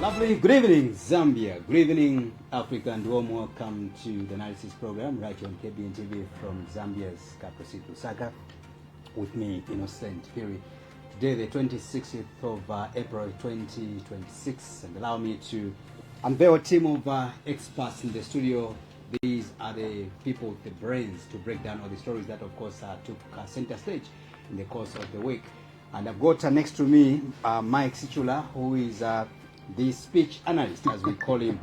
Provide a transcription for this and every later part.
Lovely. Good evening, Zambia. Good evening, Africa, and warm welcome to the analysis program right here on KBN TV from Zambia's capital city, Lusaka. With me, Innocent Fury. Today, the 26th of April 2026, and allow me to unveil a team of experts in the studio. These are the people with the brains to break down all the stories that, of course, took center stage in the course of the week. And I've got next to me Mike Sichula, who is the speech analyst, as we call him.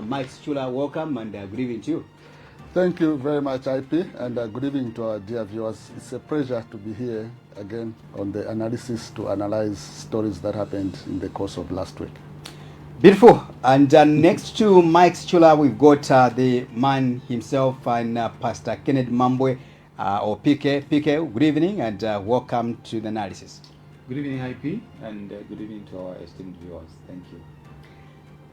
Mike Sichula, welcome, and good evening to you. Thank you very much, IP, and good evening to our dear viewers. It's a pleasure to be here again on the analysis to analyze stories that happened in the course of last week. Beautiful. And next to Mike Sichula, we've got the man himself and Pastor Kenneth Mambwe, or PK. PK, good evening and welcome to the analysis. Good evening, IP, and good evening to our esteemed viewers. Thank you.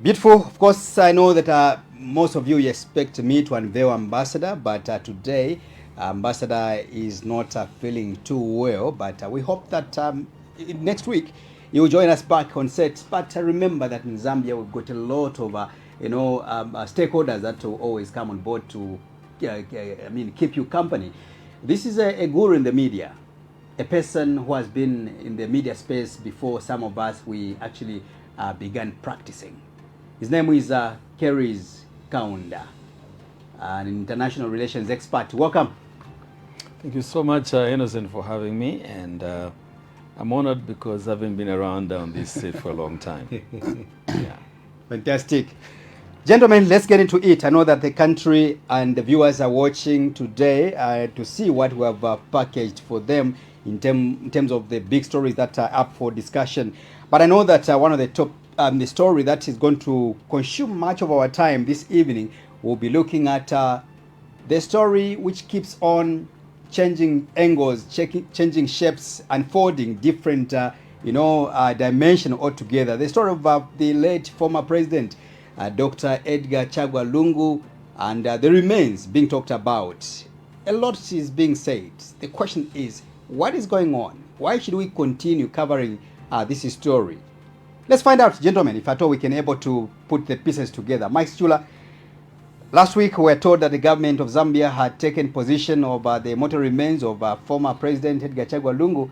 Beautiful. Of course, I know that most of you expect me to unveil Ambassador, but today, Ambassador is not feeling too well. But we hope that next week you will join us back on set. But remember that in Zambia we've got a lot of stakeholders that will always come on board to keep you company. This is a guru in the media, a person who has been in the media space before some of us we actually began practicing. His name is Keris Kaunda, an international relations expert. Welcome. Thank you so much, Innocent, for having me, and I'm honored because I haven't been around on this seat for a long time. Yeah. Fantastic. Gentlemen, let's get into it. I know that the country and the viewers are watching today to see what we have packaged for them in terms of the big stories that are up for discussion. But I know that one of the top, the story that is going to consume much of our time this evening, we'll be looking at the story which keeps on changing angles, changing shapes, unfolding different, dimension altogether. The story of the late former president, Dr. Edgar Chagwa Lungu, and the remains being talked about. A lot is being said. The question is, what is going on? Why should we continue covering this story? Let's find out, gentlemen, if at all we can able to put the pieces together. Mike Sichula, last week we were told that the government of Zambia had taken possession of the mortal remains of former President Edgar Chagwa Lungu.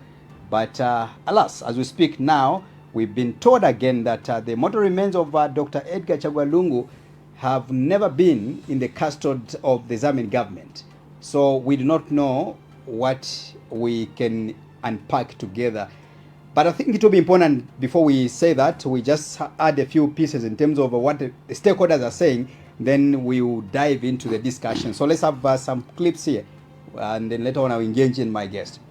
But alas, as we speak now, we've been told again that the mortal remains of Dr. Edgar Chagwa Lungu have never been in the custody of the Zambian government. So we do not know what we can unpack together. But I think it will be important before we say that, we just add a few pieces in terms of what the stakeholders are saying, then we will dive into the discussion. So let's have some clips here, and then later on I'll engage in my guest.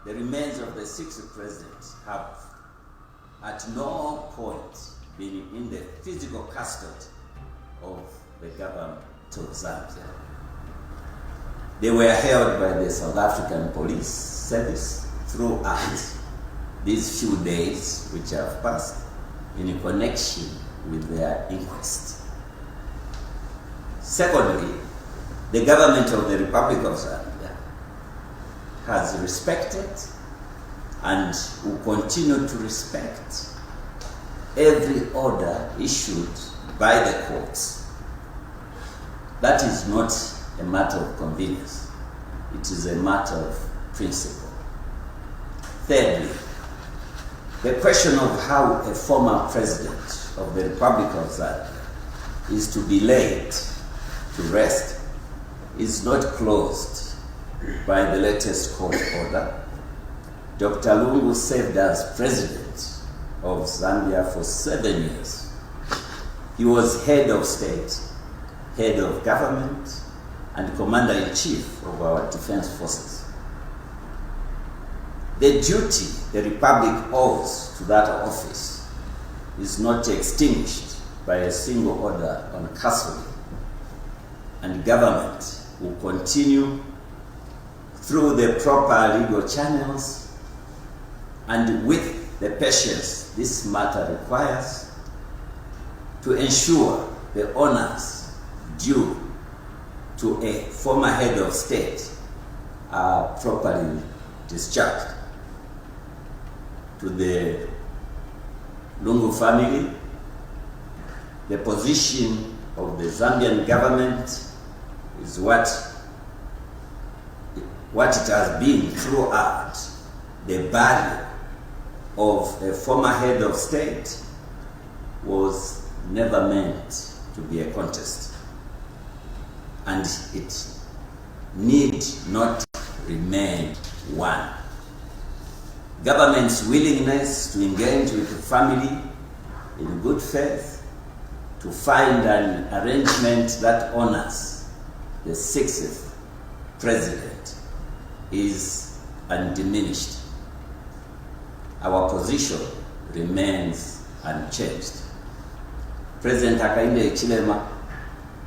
The remains of the sixth president have at no point been in the physical custody of the government of Zambia. They were held by the South African Police Service throughout these few days which have passed in connection with their inquest. Secondly, the government of the Republic of Zambia has respected and will continue to respect every order issued by the courts. That is not a matter of convenience. It is a matter of principle. Thirdly, the question of how a former president of the Republic of Zambia is to be laid to rest is not closed by the latest court order. Dr. Lungu served as president of Zambia for 7 years. He was head of state, head of government, and commander-in-chief of our defense forces. The duty the Republic owes to that office is not extinguished by a single order on custody, and government will continue through the proper legal channels and with the patience this matter requires to ensure the honors due to a former head of state are properly discharged. To the Lungu family, the position of the Zambian government is what it has been throughout. The value of a former head of state was never meant to be a contest, and it need not remain one. Government's willingness to engage with the family in good faith to find an arrangement that honors the 60th president is undiminished. Our position remains unchanged. President Hakainde Hichilema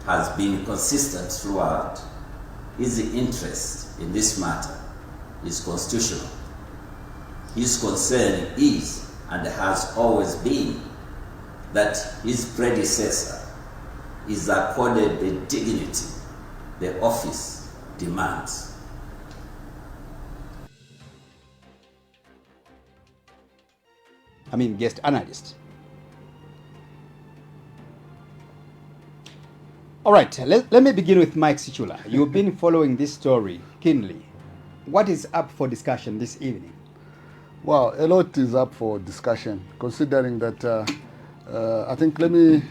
has been consistent throughout. His interest in this matter is constitutional. His concern is and has always been that his predecessor is accorded the dignity the office demands. Guest analyst. All right, let me begin with Mike Sichula. You've been following this story keenly. What is up for discussion this evening? Well, a lot is up for discussion, considering that I think let me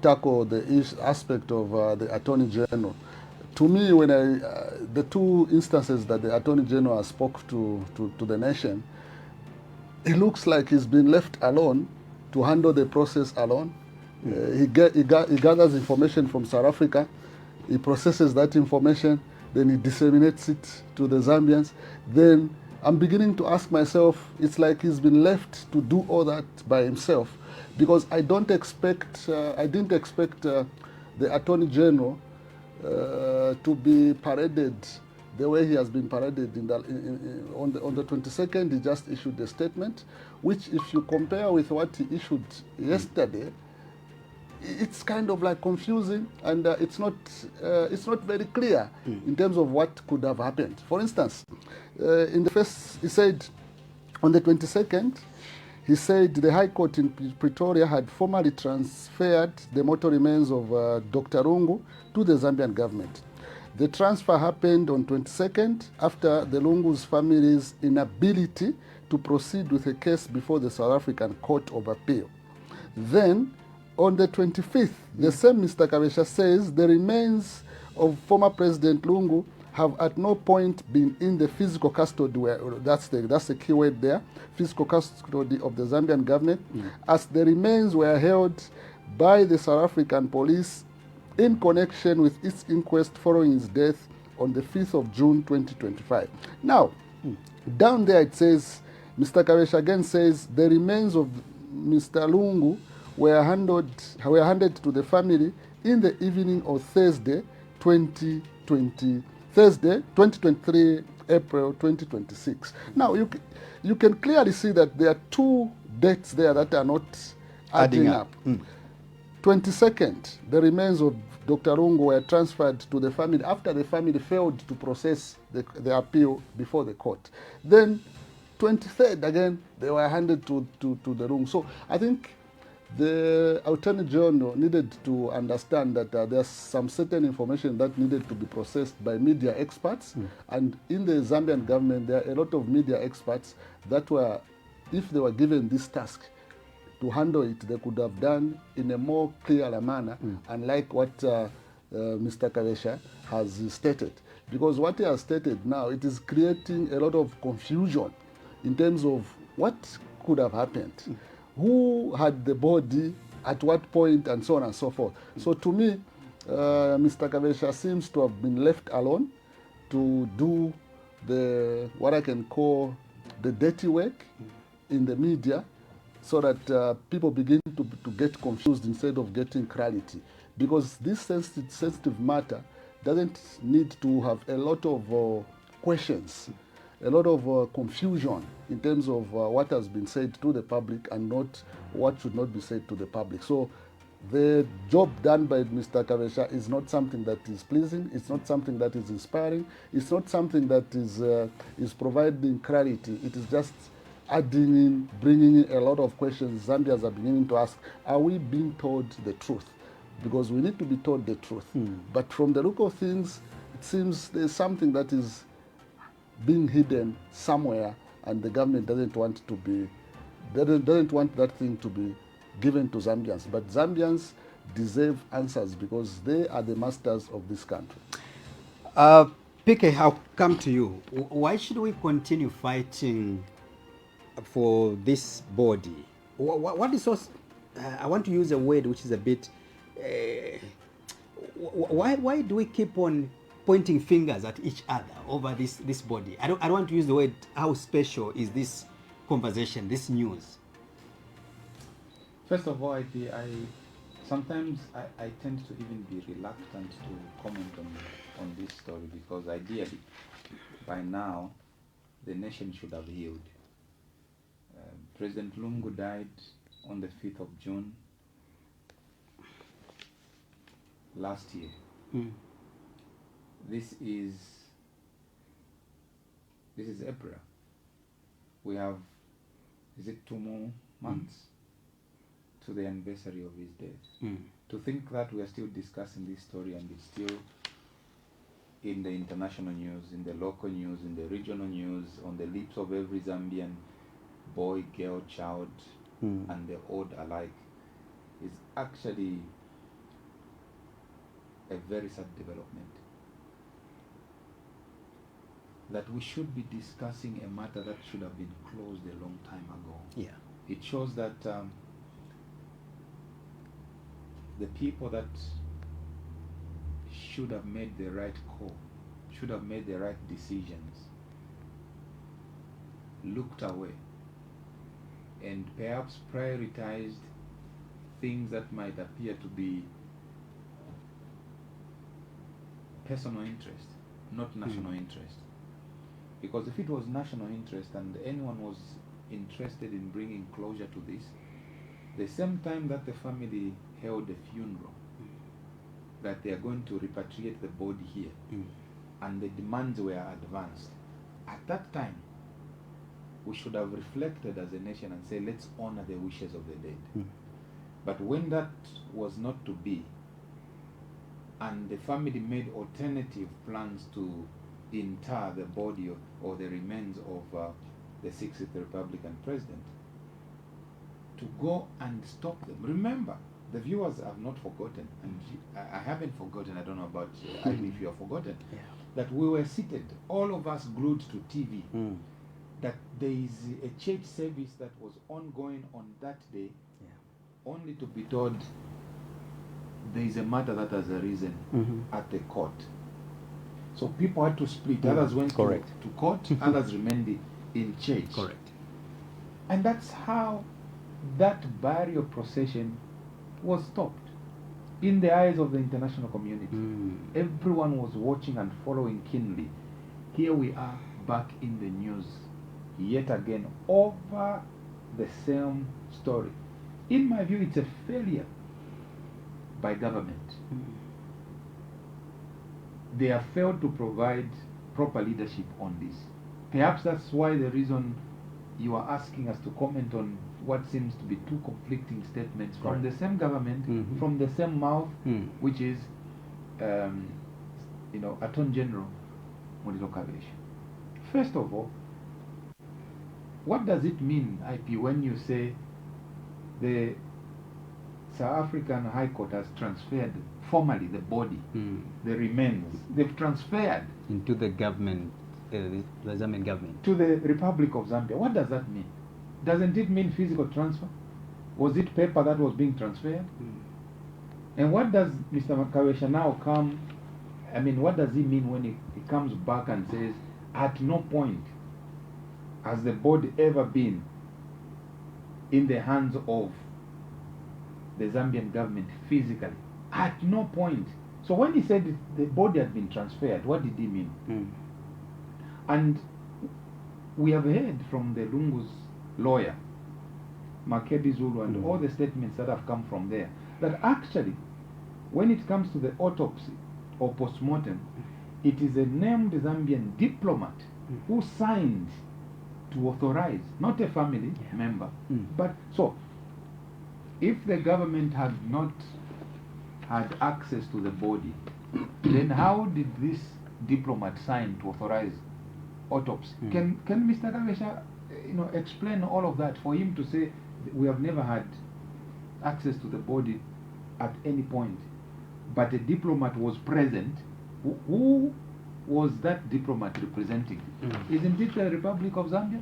tackle the aspect of the Attorney General. To me, when the two instances that the Attorney General has spoke to the nation, it looks like he's been left alone to handle the process alone. He gathers information from South Africa, he processes that information, then he disseminates it to the Zambians. Then I'm beginning to ask myself, it's like he's been left to do all that by himself, because I didn't expect the Attorney General to be paraded the way he has been paraded on the 22nd. He just issued a statement, which if you compare with what he issued yesterday, it's kind of like confusing, and it's not very clear in terms of what could have happened. For instance, in the first, he said on the 22nd, he said the High Court in Pretoria had formally transferred the mortal remains of Dr. Lungu to the Zambian government. The transfer happened on 22nd after the Lungu's family's inability to proceed with a case before the South African Court of Appeal. Then, on the 25th, the same Mr. Kabesha says the remains of former President Lungu have at no point been in the physical custody, that's the key word there, physical custody of the Zambian government, as the remains were held by the South African police in connection with its inquest following his death on the 5th of June 2025. Now, down there it says, Mr. Kabesha again says the remains of Mr. Lungu were handed to the family in the evening of Thursday, 2023, April 2026. Now, you can clearly see that there are two dates there that are not adding up. 22nd, the remains of Dr. Lungu were transferred to the family after the family failed to process the appeal before the court. Then, 23rd, again, they were handed to the Lungu. So, I think the Attorney General needed to understand that there's some certain information that needed to be processed by media experts. And in the Zambian government, there are a lot of media experts that were, if they were given this task to handle it, they could have done in a more clear manner, unlike what Mr. Kabesha has stated. Because what he has stated now, it is creating a lot of confusion in terms of what could have happened. Who had the body, at what point, and so on and so forth. So to me, Mr. Kabesha seems to have been left alone to do what I can call the dirty work in the media, so that people begin to get confused instead of getting clarity. Because this sensitive matter doesn't need to have a lot of questions, a lot of confusion in terms of what has been said to the public and not what should not be said to the public. So the job done by Mr. Kabesha is not something that is pleasing, it's not something that is inspiring, it's not something that is providing clarity. It is just adding in, bringing in a lot of questions Zambians are beginning to ask. Are we being told the truth? Because we need to be told the truth. But from the look of things, it seems there's something that is being hidden somewhere, and the government doesn't want to be, doesn't want that thing to be given to Zambians. But Zambians deserve answers because they are the masters of this country. PK, I'll come to you. Why should we continue fighting for this body? What is so? I want to use a word which is a bit. Why do we keep on pointing fingers at each other over this body? I don't want to use the word. How special is this conversation, this news? First of all, I sometimes I tend to even be reluctant to comment on this story because ideally, by now, the nation should have healed. President Lungu died on the 5th of June last year. This is April. We have, is it 2 more months to the anniversary of his death? To think that we are still discussing this story and it's still in the international news, in the local news, in the regional news, on the lips of every Zambian boy, girl, child, and the old alike, is actually a very sad development. That we should be discussing a matter that should have been closed a long time ago. Yeah. It shows that the people that should have made the right call, should have made the right decisions, looked away and perhaps prioritized things that might appear to be personal interest, not national interest. Because if it was national interest and anyone was interested in bringing closure to this, the same time that the family held a funeral, that they are going to repatriate the body here, and the demands were advanced, at that time, we should have reflected as a nation and say, let's honor the wishes of the dead. But when that was not to be, and the family made alternative plans to inter the body or the remains of the 60th Republican president, to go and stop them. Remember, the viewers have not forgotten, and I haven't forgotten, I don't know about if you have forgotten, that we were seated, all of us glued to TV, that there is a church service that was ongoing on that day, only to be told there is a matter that has arisen at the court. So people had to split. Others went to court, others remained in church. Correct. And that's how that burial procession was stopped in the eyes of the international community. Everyone was watching and following keenly. Here we are back in the news yet again over the same story. In my view, it's a failure by government. They have failed to provide proper leadership on this. Perhaps that's why the reason you are asking us to comment on what seems to be two conflicting statements from the same government, from the same mouth, which is, Attorney General Mulilo Kabesha. First of all, what does it mean, IP, when you say the South African High Court has transferred formally the body, the remains, they've transferred into the government, the Zambian government, to the Republic of Zambia? What does that mean? Doesn't it mean physical transfer? Was it paper that was being transferred? And what does Mr. Makawesha now come, what does he mean when he comes back and says, at no point has the body ever been in the hands of the Zambian government physically? At no point. So when he said the body had been transferred, what did he mean? And we have heard from the Lungu's lawyer, Makedi Zulu, and all the statements that have come from there, that actually, when it comes to the autopsy or postmortem, it is a named Zambian diplomat who signed to authorize, not a family member, Mm. but so if the government had not had access to the body, then how did this diplomat sign to authorize autopsy? Mm. Can Mr. Kavesha, explain all of that for him to say we have never had access to the body at any point, but a diplomat was present? Who was that diplomat representing? Mm. Isn't it the Republic of Zambia?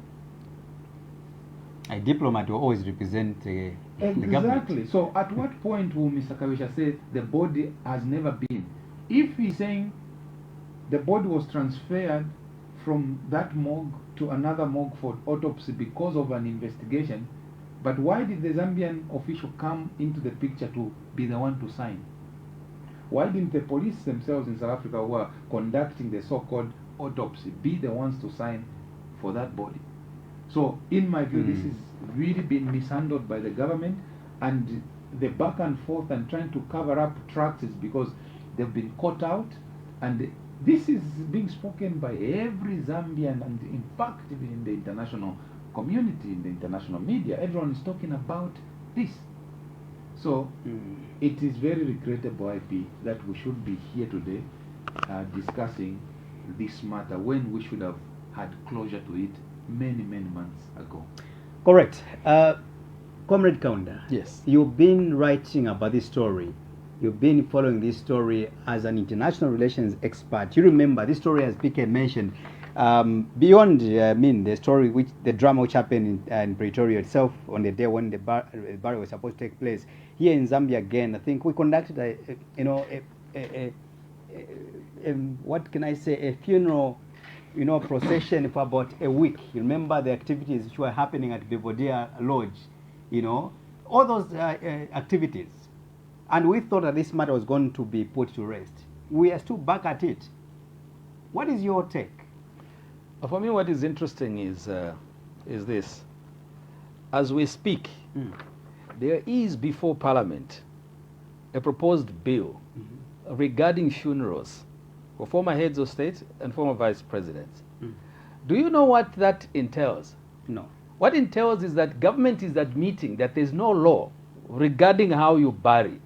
A diplomat will always represent the government. Exactly. So at what point will Mr. Kawisha say the body has never been? If he's saying the body was transferred from that morgue to another morgue for autopsy because of an investigation, but why did the Zambian official come into the picture to be the one to sign? Why didn't the police themselves in South Africa who are conducting the so-called autopsy be the ones to sign for that body? So, in my view, this is really been mishandled by the government, and the back and forth and trying to cover up tracks is because they've been caught out, and this is being spoken by every Zambian, and in fact, even in the international community, in the international media, everyone is talking about this. So, it is very regrettable, IP, that we should be here today discussing this matter when we should have had closure to it many months ago. Correct. Comrade Kaunda. Yes. You've been writing about this story. You've been following this story as an international relations expert. You remember this story, as PK mentioned, beyond the story, the drama which happened in Pretoria itself on the day when the burial was supposed to take place. Here in Zambia again, I think we conducted what can I say, a funeral procession for about a week. You remember the activities which were happening at Bevodia Lodge, all those activities. And we thought that this matter was going to be put to rest. We are still back at it. What is your take? For me, what is interesting is this. As we speak, there is before Parliament a proposed bill regarding funerals for former heads of state and former vice presidents. Do you know what that entails? No. What entails is that government is admitting that there's no law regarding how you bury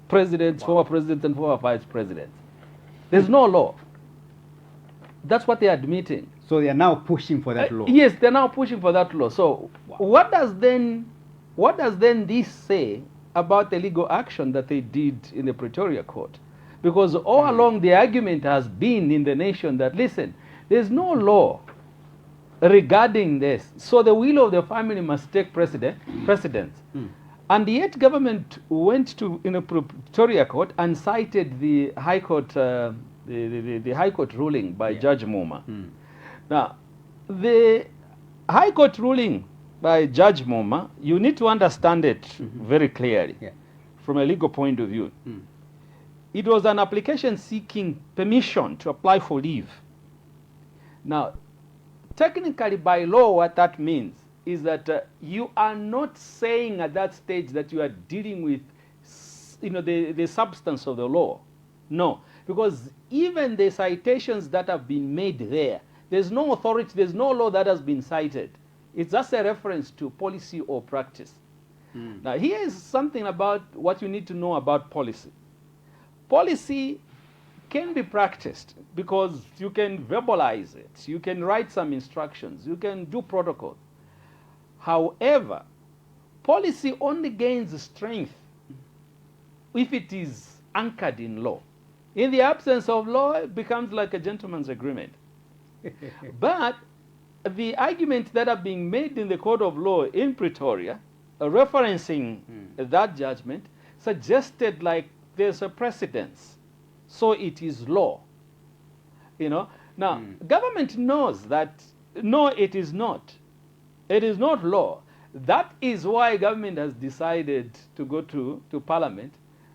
presidents, former presidents, and former vice presidents. There's no law. That's what they're admitting. So they are now pushing for that law. Yes, they're now pushing for that law. So what does then this say about the legal action that they did in the Pretoria court? Because all along the argument has been in the nation that, listen, there's no law regarding this. So the will of the family must take precedence. And yet government went to in a Pretoria court and cited the High Court, the High Court ruling by Judge Muma. Now, the High Court ruling by Judge Muma, you need to understand it very clearly from a legal point of view. It was an application seeking permission to apply for leave. Now, technically by law, what that means is that you are not saying at that stage that you are dealing with the substance of the law. No, because even the citations that have been made there's no authority, there's no law that has been cited. It's just a reference to policy or practice. Now, here is something about what you need to know about policy. Policy can be practiced because you can verbalize it, you can write some instructions, you can do protocols. However, policy only gains strength if it is anchored in law. In the absence of law, it becomes like a gentleman's agreement. But the arguments that are being made in the court of law in Pretoria, referencing that judgment, suggested like there's a precedence, so it is law. Now, government knows that, no, it is not. It is not law. That is why government has decided to go to Parliament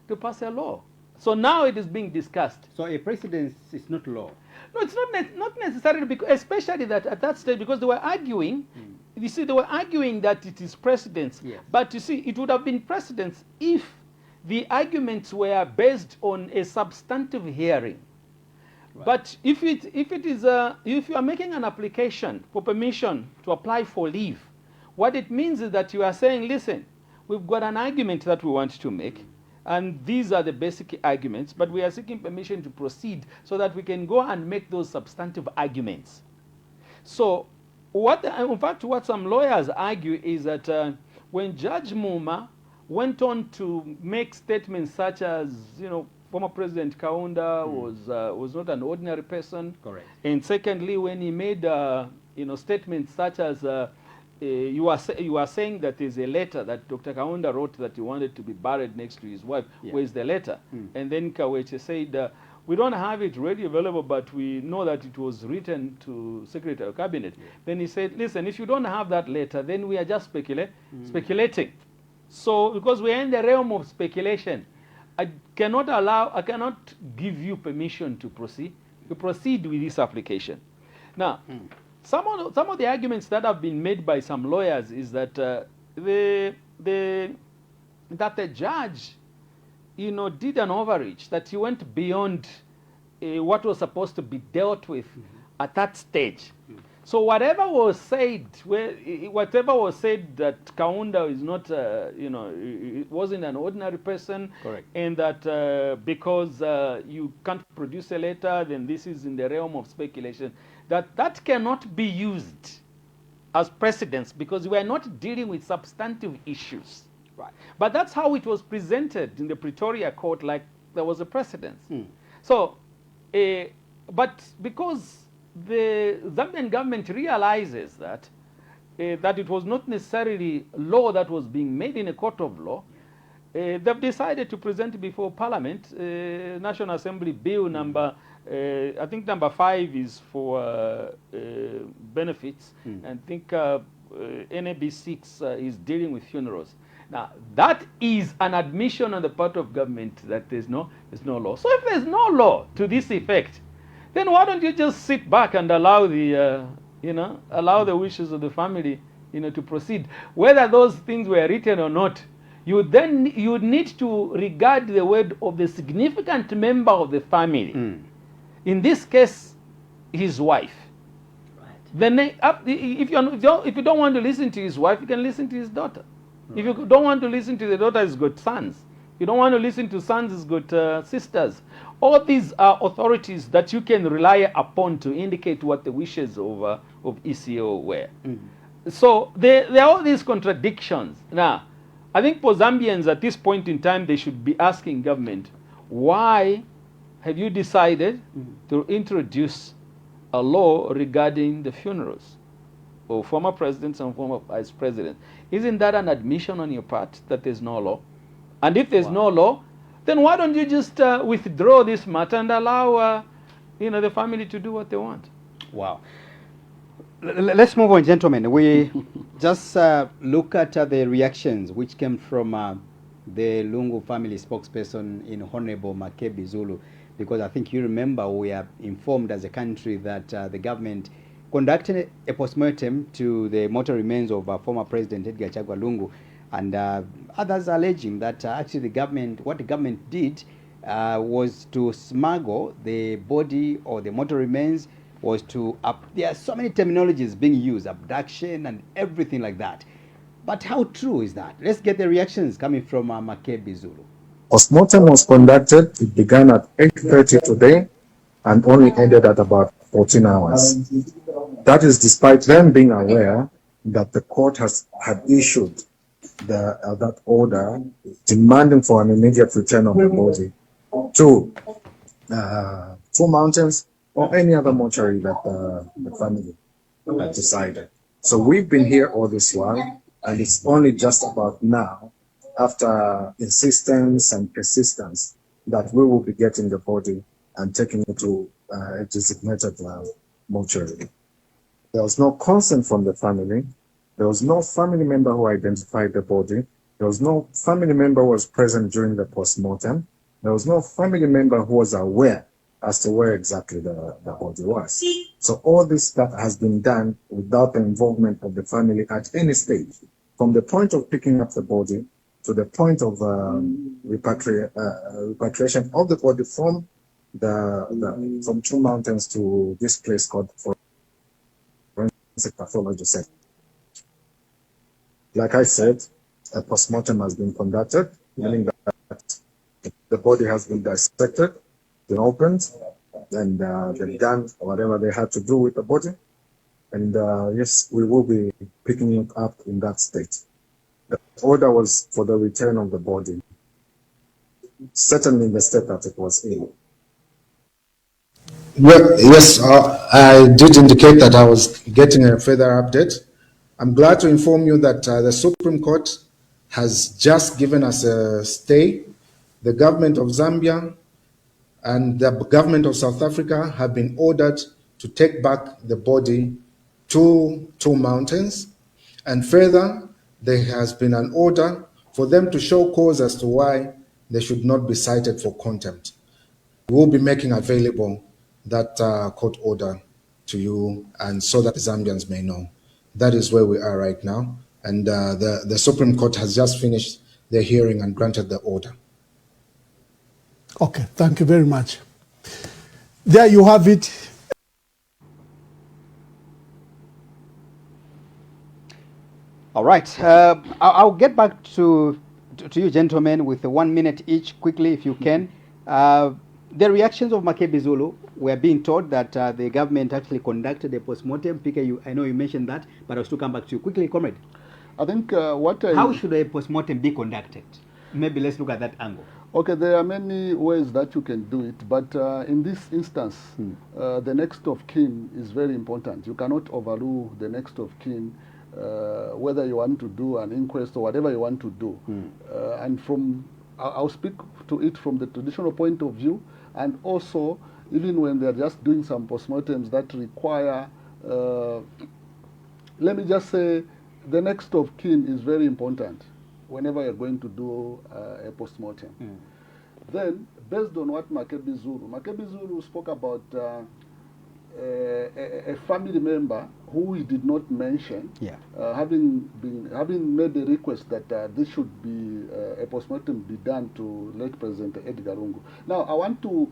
to pass a law. So now it is being discussed. So a precedence is not law. No, it's not necessarily, because, especially that at that stage, because they were arguing, you see, they were arguing that it is precedence. Yes. But you see, it would have been precedence if the arguments were based on a substantive hearing. Right. But if you are making an application for permission to apply for leave, what it means is that you are saying, listen, we've got an argument that we want to make, and these are the basic arguments, but we are seeking permission to proceed so that we can go and make those substantive arguments. So, in fact, what some lawyers argue is that when Judge Muma went on to make statements such as, former President Kaunda was not an ordinary person. Correct. And secondly, when he made statements such as you are saying that there's a letter that Dr. Kaunda wrote that he wanted to be buried next to his wife. Yeah. Where's the letter? And then Kaweche said, we don't have it ready available, but we know that it was written to Secretary of Cabinet. Yeah. Then he said, listen, if you don't have that letter, then we are just speculating. So, because we are in the realm of speculation, I cannot give you permission to proceed with this application. Now, some of the arguments that have been made by some lawyers is that the judge, did an overreach, that he went beyond what was supposed to be dealt with at that stage. So whatever was said that Kaunda is not, it wasn't an ordinary person. Correct. And that because you can't produce a letter, then this is in the realm of speculation. That cannot be used as precedence, because we are not dealing with substantive issues. Right. But that's how it was presented in the Pretoria court, like there was a precedence. So, but because the Zambian government realizes that it was not necessarily law that was being made in a court of law, they've decided to present before Parliament National Assembly Bill number, I think number 5 is for benefits, and I think NAB 6 is dealing with funerals. Now, that is an admission on the part of government that there's no law. So if there's no law to this effect, then why don't you just sit back and allow the wishes of the family, to proceed? Whether those things were written or not, you would need to regard the word of the significant member of the family. In this case, his wife. Right. Then if you don't want to listen to his wife, you can listen to his daughter. Right. If you don't want to listen to the daughter, he's got sons. If you don't want to listen to sons, he's got sisters. All these are authorities that you can rely upon to indicate what the wishes of ECL were. So there are all these contradictions. Now, I think for Zambians at this point in time, they should be asking government, why have you decided to introduce a law regarding the funerals of former presidents and former vice presidents? Isn't that an admission on your part that there's no law? And if there's no law, then why don't you just withdraw this matter and allow the family to do what they want? Wow. Let's move on, gentlemen. We just look at the reactions which came from the Lungu family spokesperson in Honorable Makebi Zulu, because I think you remember we are informed as a country that the government conducted a postmortem to the mortal remains of former President Edgar Chagwa Lungu, and others are alleging that actually what the government did was to smuggle the body or the mortal remains, was to there are so many terminologies being used, abduction and everything like that. But how true is that? Let's get the reactions coming from Makebi Zulu. Postmortem was conducted. It began at 8:30 today and only ended at about 14 hours. That is despite them being aware that the court had issued that order demanding for an immediate return of the body to Two Mountains or any other mortuary that the family had decided. So we've been here all this while, and it's only just about now, after insistence and persistence, that we will be getting the body and taking it to a designated mortuary. There was no consent from the family. There was no family member who identified the body. There was no family member who was present during the postmortem. There was no family member who was aware as to where exactly the body was. So all this that has been done without the involvement of the family at any stage, from the point of picking up the body to the point of repatriation of the body from from two mountains to this place called Forensic Pathology Center. Like I said, a postmortem has been conducted, meaning that the body has been dissected, been opened, and they've done whatever they had to do with the body. And yes, we will be picking it up in that state. The order was for the return of the body, certainly in the state that it was in. Well, yes, I did indicate that I was getting a further update. I'm glad to inform you that the Supreme Court has just given us a stay. The government of Zambia and the government of South Africa have been ordered to take back the body to two mountains. And further, there has been an order for them to show cause as to why they should not be cited for contempt. We will be making available that court order to you, and so that Zambians may know. That is where we are right now. And the Supreme Court has just finished their hearing and granted the order. Okay, thank you very much. There you have it. All right. I'll get back to you gentlemen with 1 minute each quickly if you can. The reactions of Makebi Zulu, we're being told that the government actually conducted a postmortem. PK, I know you mentioned that, but I'll still come back to you quickly, comrade. I think how should a postmortem be conducted? Maybe let's look at that angle. Okay, there are many ways that you can do it, but in this instance, the next of kin is very important. You cannot overrule the next of kin, whether you want to do an inquest or whatever you want to do. And I'll speak to it from the traditional point of view, and also even when they're just doing some postmortems that require, let me just say, the next of kin is very important whenever you're going to do a postmortem. Then, based on what Makebi Zulu spoke about a family member who he did not mention, having made a request that this should be a postmortem be done to late President Edgar Lungu. Now, I want to,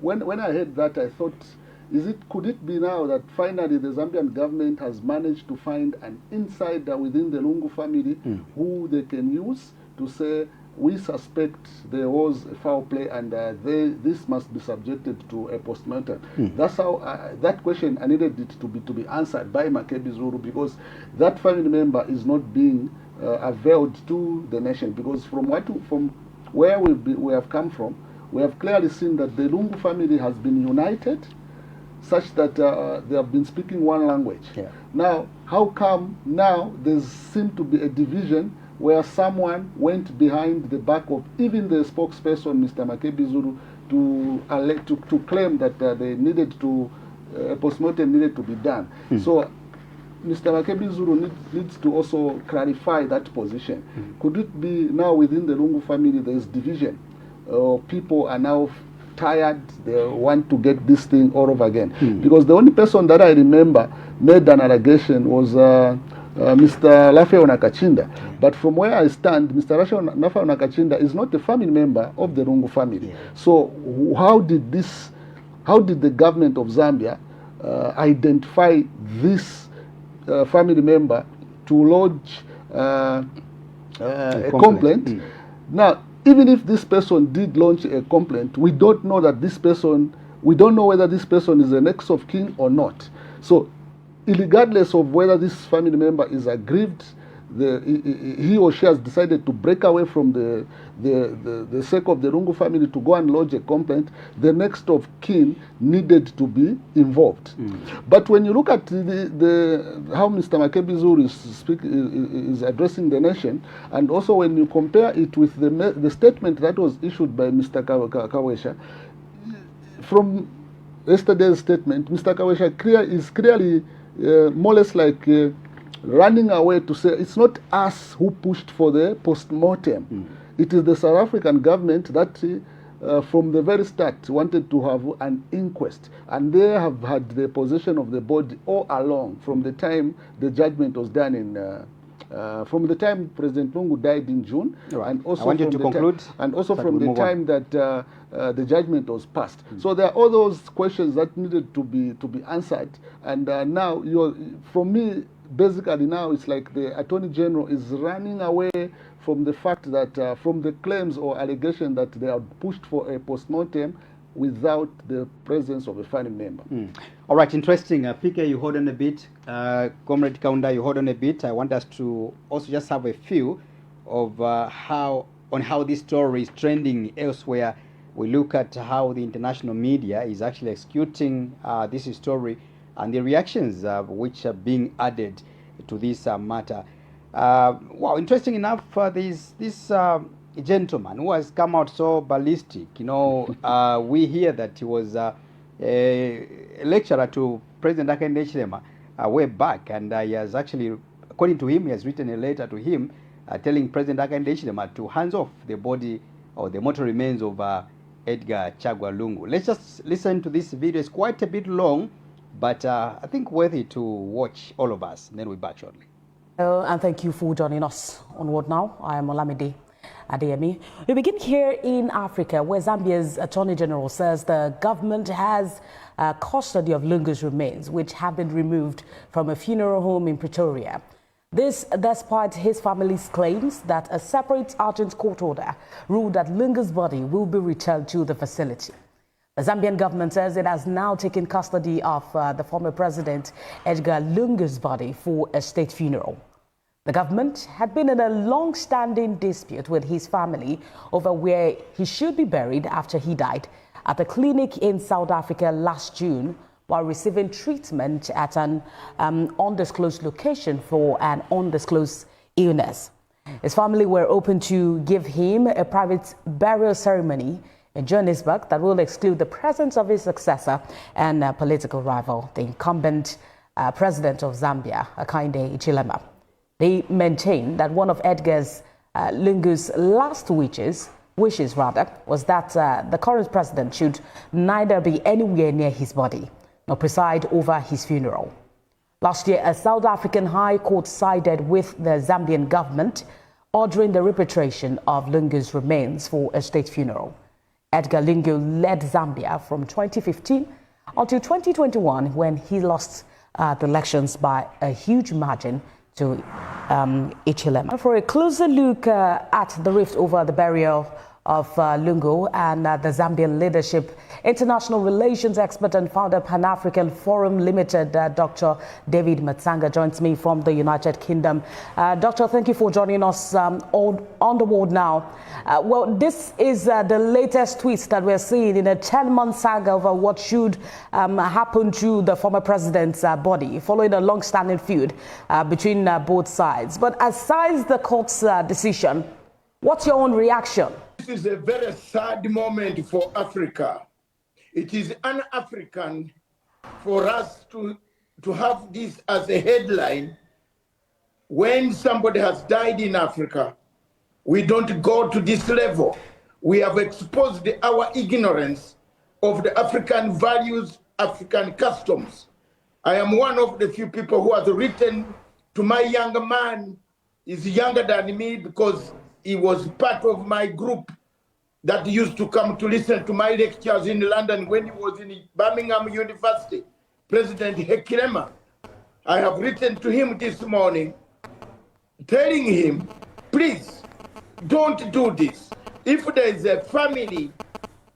when I heard that, I thought, could it be now that finally the Zambian government has managed to find an insider within the Lungu family who they can use to say, we suspect there was a foul play and this must be subjected to a postmortem. That's how that question I needed it to be answered by Makebi Zulu, because that family member is not being availed to the nation. Because from where we have come from, we have clearly seen that the Lungu family has been united, such that they have been speaking one language. Now, how come now there seems to be a division where someone went behind the back of even the spokesperson, Mr. Makebi Zulu, to claim that they needed to, a postmortem needed to be done. So Mr. Makebi Zulu needs to also clarify that position. Could it be now within the Lungu family there is division? People are now tired, they want to get this thing all over again. Because the only person that I remember made an allegation was Mr. Lafeo Nakachinda. But from where I stand, Mr. Lafeo Nakachinda is not a family member of the Lungu family. So how did the government of Zambia identify this family member to lodge a complaint? Now, even if this person did launch a complaint, we don't know that this person, we don't know whether this person is the next of kin or not. So, regardless of whether this family member is aggrieved, he or she has decided to break away from the sake of the Lungu family to go and lodge a complaint, the next of kin needed to be involved. But when you look at how Mr. Makebi Zulu is addressing the nation, and also when you compare it with the statement that was issued by Mr. Kawesha, from yesterday's statement, Mr. Kawesha is clearly more or less like running away to say it's not us who pushed for the postmortem. It is the South African government that from the very start wanted to have an inquest, and they have had the possession of the body all along from the time the judgment was done in from the time President Lungu died in June, Right. and also I want you to conclude, and also but from we'll the move on. time that the judgment was passed. So there are all those questions that needed to be answered, and now from me, basically now it's like the Attorney General is running away from the fact that from the claims or allegation that they have pushed for a postmortem without the presence of a family member. All right, interesting. PK, you hold on a bit. Comrade Kaunda, you hold on a bit. I want us to also just have a few of how this story is trending elsewhere. We look at how the international media is actually executing this story and the reactions which are being added to this matter. Wow, interesting enough, this gentleman who has come out so ballistic. You know, we hear that he was a lecturer to President Hakainde Hichilema way back, and he has actually, according to him, he has written a letter to him telling President Hakainde Hichilema to hands off the body or the mortal remains of Edgar Chagwa Lungu. Let's just listen to this video. It's quite a bit long, but I think worthy to watch, all of us. And then we'll be back shortly. And thank you for joining us on What Now. I am Olamide Adeyemi. We begin here in Africa, where Zambia's Attorney General says the government has custody of Lungu's remains, which have been removed from a funeral home in Pretoria. This despite his family's claims that a separate urgent court order ruled that Lungu's body will be returned to the facility. The Zambian government says it has now taken custody of the former president Edgar Lungu's body for a state funeral. The government had been in a long-standing dispute with his family over where he should be buried after he died at a clinic in South Africa last June while receiving treatment at an undisclosed location for an undisclosed illness. His family were open to give him a private burial ceremony in Johannesburg that will exclude the presence of his successor and political rival, the incumbent president of Zambia, Hakainde Hichilema. They maintain that one of Edgar's Lungu's last wishes was that the current president should neither be anywhere near his body nor preside over his funeral. Last year, a South African High Court sided with the Zambian government, ordering the repatriation of Lungu's remains for a state funeral. Edgar Lungu led Zambia from 2015 until 2021 when he lost the elections by a huge margin to Hichilema. For a closer look at the rift over the burial of Lungu and the Zambian leadership, international relations expert and founder Pan-African Forum Limited, Dr. David Matsanga, joins me from the United Kingdom. Doctor, thank you for joining us on the World Now. Well, this is the latest twist that we're seeing in a 10-month saga over what should happen to the former president's body, following a long-standing feud between both sides. But aside the court's decision, what's your own reaction? This is a very sad moment for Africa. It is un-African for us to have this as a headline. When somebody has died in Africa, we don't go to this level. We have exposed our ignorance of the African values, African customs. I am one of the few people who has written to my younger man. He's younger than me because he was part of my group that used to come to listen to my lectures in London when he was in Birmingham University, President Hichilema. I have written to him this morning, telling him, please, don't do this. If there is a family,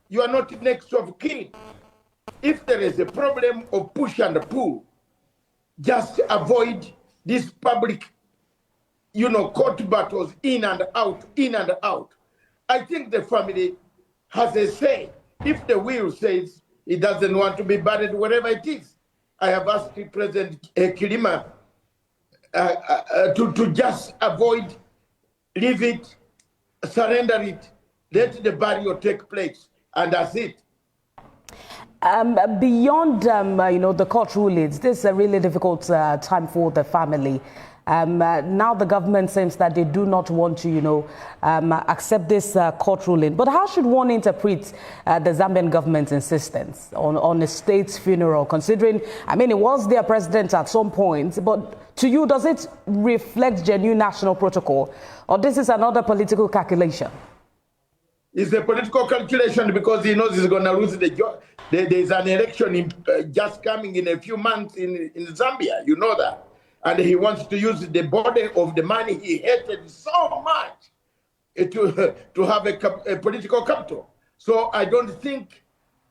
you are not next of kin. If there is a problem of push and pull, just avoid this public, court battles in and out, in and out. I think the family has a say. If the will says he doesn't want to be buried wherever it is, I have asked President Hichilema to just avoid, leave it, surrender it, let the burial take place, and that's it. Beyond, the court rulings, this is a really difficult time for the family. Now the government seems that they do not want to, accept this court ruling. But how should one interpret the Zambian government's insistence on a state's funeral, considering, it was their president at some point, but to you, does it reflect genuine national protocol, or this is another political calculation? It's a political calculation because he knows he's going to lose the job. There's an election just coming in a few months in Zambia, you know that. And he wants to use the body of the man he hated so much to have a political capital. So I don't think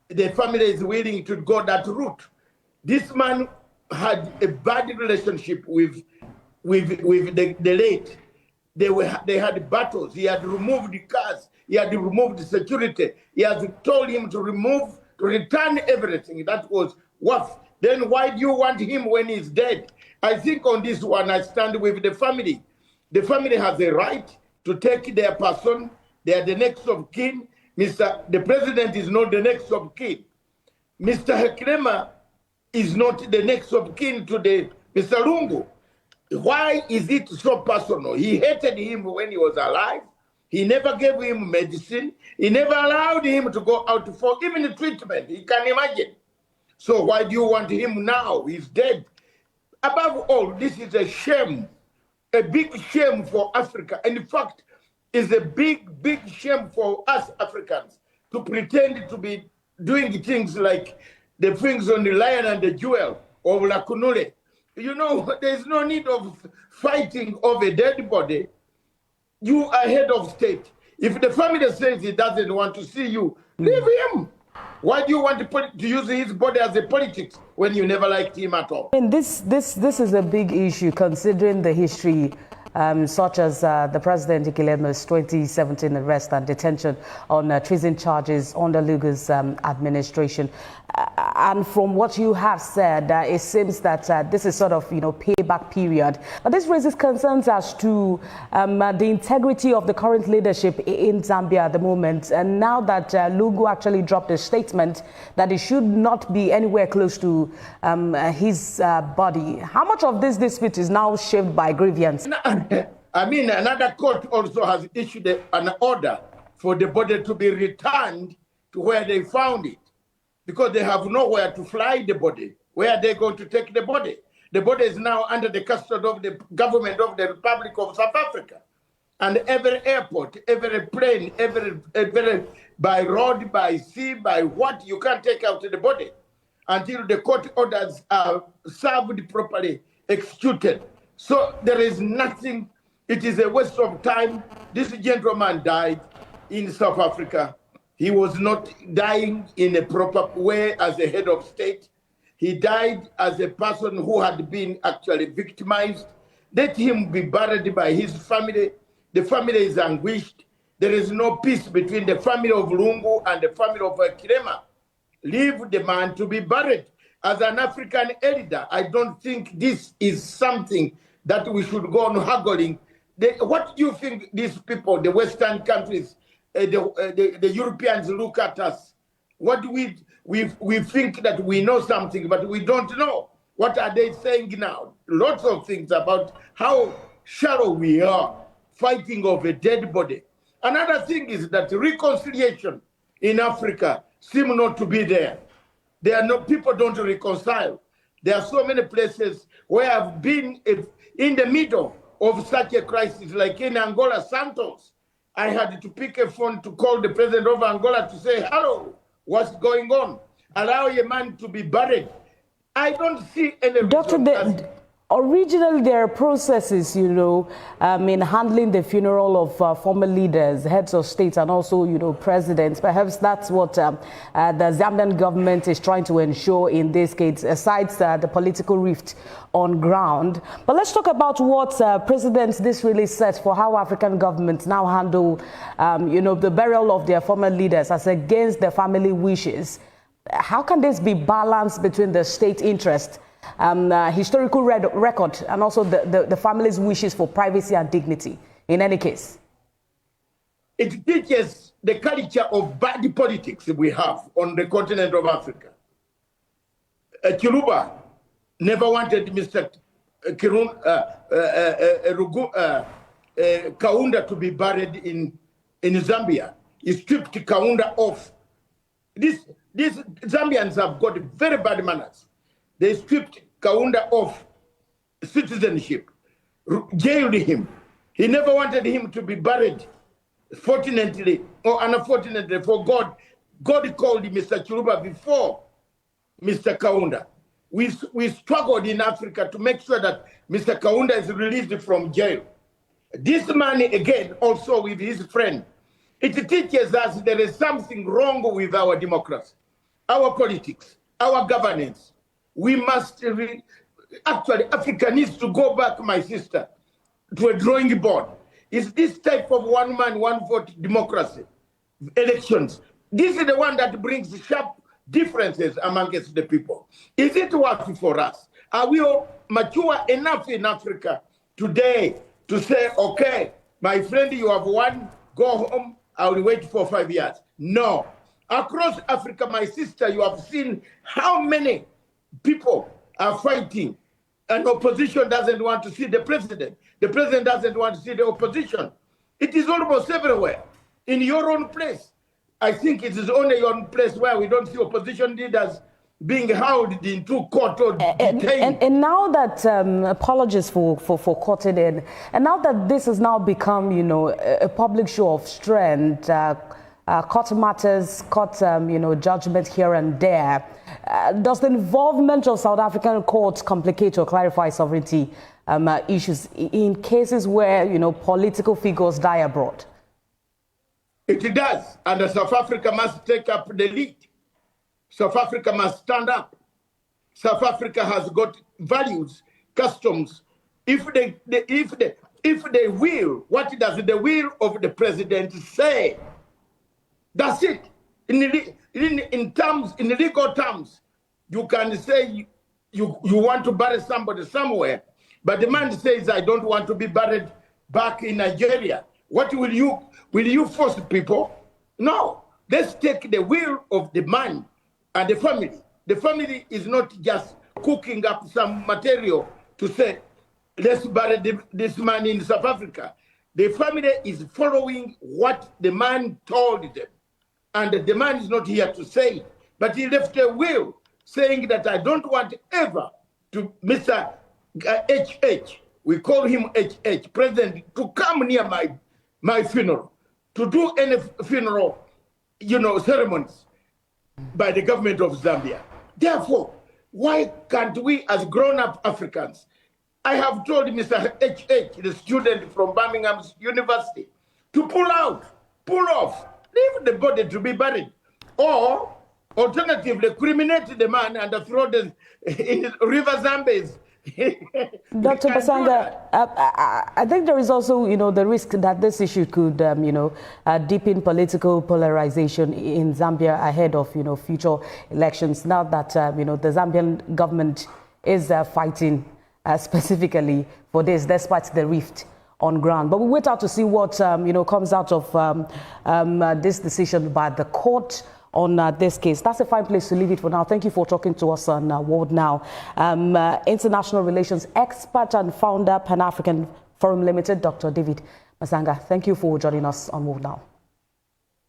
the family is willing to go that route. This man had a bad relationship with the late. They had battles. He had removed the cars. He had removed the security. He has told him to return everything. That was worth. Then why do you want him when he's dead? I think on this one, I stand with the family. The family has a right to take their person. They are the next of kin. The president is not the next of kin. Mr. Hekrema is not the next of kin to Mr. Lungu. Why is it so personal? He hated him when he was alive. He never gave him medicine. He never allowed him to go out for even treatment. You can imagine. So why do you want him now? He's dead. Above all, this is a shame, a big shame for Africa. And in fact, it's a big, big shame for us Africans to pretend to be doing things like the things on the Lion and the Jewel of Lakunule. There's no need of fighting over a dead body. You are head of state. If the family says he doesn't want to see you, leave him. Why do you want to use his body as a politics when you never liked him at all? This is a big issue considering the history, such as the President ECL'S 2017 arrest and detention on treason charges under Lungu's administration. And from what you have said, it seems that this is sort of, payback period. But this raises concerns as to the integrity of the current leadership in Zambia at the moment. And now that Lungu actually dropped a statement that it should not be anywhere close to his body, how much of this dispute is now shaped by grievance? Another court also has issued an order for the body to be returned to where they found it, because they have nowhere to fly the body. Where are they going to take the body? The body is now under the custody of the government of the Republic of South Africa. And every airport, every plane, every by road, by sea, by what, you can't take out the body until the court orders are served properly, executed. So there is nothing. It is a waste of time. This gentleman died in South Africa. He was not dying in a proper way as a head of state. He died as a person who had been actually victimized. Let him be buried by his family. The family is anguished. There is no peace between the family of Lungu and the family of Kirema. Leave the man to be buried. As an African elder, I don't think this is something that we should go on haggling. What do you think these people, the Western countries, the Europeans look at us? What do we think that we know something, but we don't know. What are they saying now? Lots of things about how shallow we are, fighting over a dead body. Another thing is that reconciliation in Africa seems not to be there. People don't reconcile. There are so many places where I've been in the middle of such a crisis, like in Angola, Santos. I had to pick a phone to call the president of Angola to say, hello, what's going on? Allow a man to be buried. I don't see any... Doctor, originally there are processes, in handling the funeral of former leaders, heads of states, and also, presidents. Perhaps that's what the Zambian government is trying to ensure in this case, aside the political rift on ground. But let's talk about what President this really says for how African governments now handle, the burial of their former leaders as against their family wishes. How can this be balanced between the state interest, historical record, and also the family's wishes for privacy and dignity in any case? It teaches the culture of bad politics we have on the continent of Africa. Chiluba never wanted Mr. Kaunda to be buried in Zambia. He stripped Kaunda off. These Zambians have got very bad manners. They stripped Kaunda off citizenship, jailed him. He never wanted him to be buried. Fortunately or unfortunately for God, God called Mr. Chiluba before Mr. Kaunda. We struggled in Africa to make sure that Mr. Kaunda is released from jail. This man, again, also with his friend, it teaches us there is something wrong with our democracy, our politics, our governance. We must, actually, Africa needs to go back, my sister, to a drawing board. Is this type of one man, one vote democracy, elections, this is the one that brings sharp differences amongst the people. Is it working for us? Are we all mature enough in Africa today to say, okay, my friend, you have won, go home, I will wait for 5 years? No. Across Africa, my sister, you have seen how many people are fighting. An opposition doesn't want to see the president. The president doesn't want to see the opposition. It is almost everywhere. In your own place, I think it is only your own place where we don't see opposition leaders being held into court or detained. And now that, apologies for cutting in, and now that this has now become, you know, a public show of strength, court matters, court, you know, judgment here and there, does the involvement of South African courts complicate or clarify sovereignty issues in cases where, you know, political figures die abroad? It does, and South Africa must take up the lead. South Africa must stand up. South Africa has got values, customs. If they will, what does the will of the president say? That's it. In legal terms, you can say you want to bury somebody somewhere, but the man says, I don't want to be buried back in Nigeria. What will you force people? No. Let's take the will of the man and the family. The family is not just cooking up some material to say, let's bury this man in South Africa. The family is following what the man told them. And the man is not here to say it, but he left a will saying that I don't want ever to Mr. HH, we call him HH, president, to come near my funeral, to do any funeral, you know, ceremonies by the government of Zambia. Therefore, why can't we as grown-up Africans, I have told Mr. HH, the student from Birmingham University, to pull off, leave the body to be buried, or alternatively, criminate the man and throw the in River Zambezi. Dr. Basanga, I think there is also, you know, the risk that this issue could, you know, deepen political polarization in Zambia ahead of, you know, future elections. Now that, you know, the Zambian government is fighting specifically for this, despite the rift on ground. But we wait out to see what, you know, comes out of this decision by the court on this case. That's a fine place to leave it for now. Thank you for talking to us on World Now. International Relations expert and founder, Pan-African Forum Limited, Dr. David Masanga. Thank you for joining us on World Now.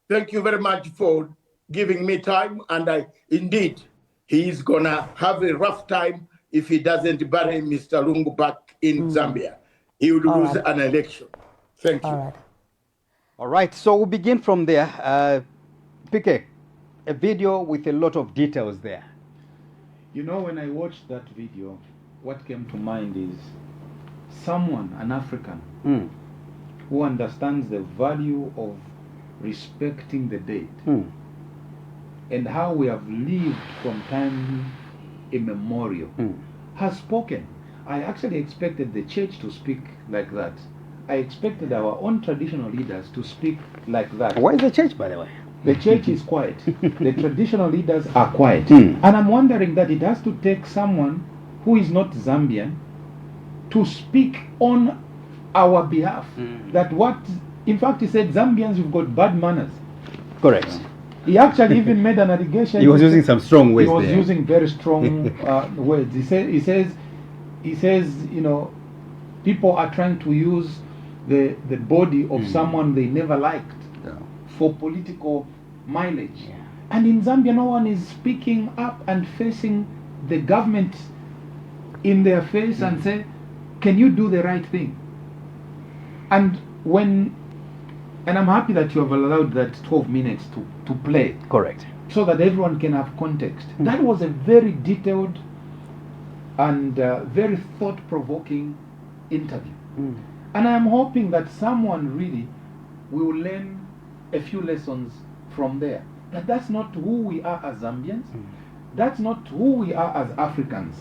Thank you very much for giving me time. And indeed, he is going to have a rough time if he doesn't bury Mr. Lungu back in Zambia. He would lose an election. Thank you. All right. So we'll begin from there. PK, a video with a lot of details there. You know, when I watched that video, what came to mind is someone, an African, who understands the value of respecting the dead and how we have lived from time immemorial, has spoken. I actually expected the church to speak like that. I expected our own traditional leaders to speak like that. Why is the church, by the way? The church is quiet. The traditional leaders are quiet. And I'm wondering that it has to take someone who is not Zambian to speak on our behalf. That what, in fact, he said, Zambians, you've got bad manners. Correct. He actually even made an allegation. He was using some strong words. He was using very strong words. He says, he says, you know, people are trying to use the body of someone they never liked for political mileage. Yeah. And in Zambia, no one is speaking up and facing the government in their face and say, can you do the right thing? And I'm happy that you have allowed that 12 minutes to play. Correct. So that everyone can have context. That was a very detailed and very thought-provoking interview. And I am hoping that someone really will learn a few lessons from there. That that's not who we are as Zambians. That's not who we are as Africans.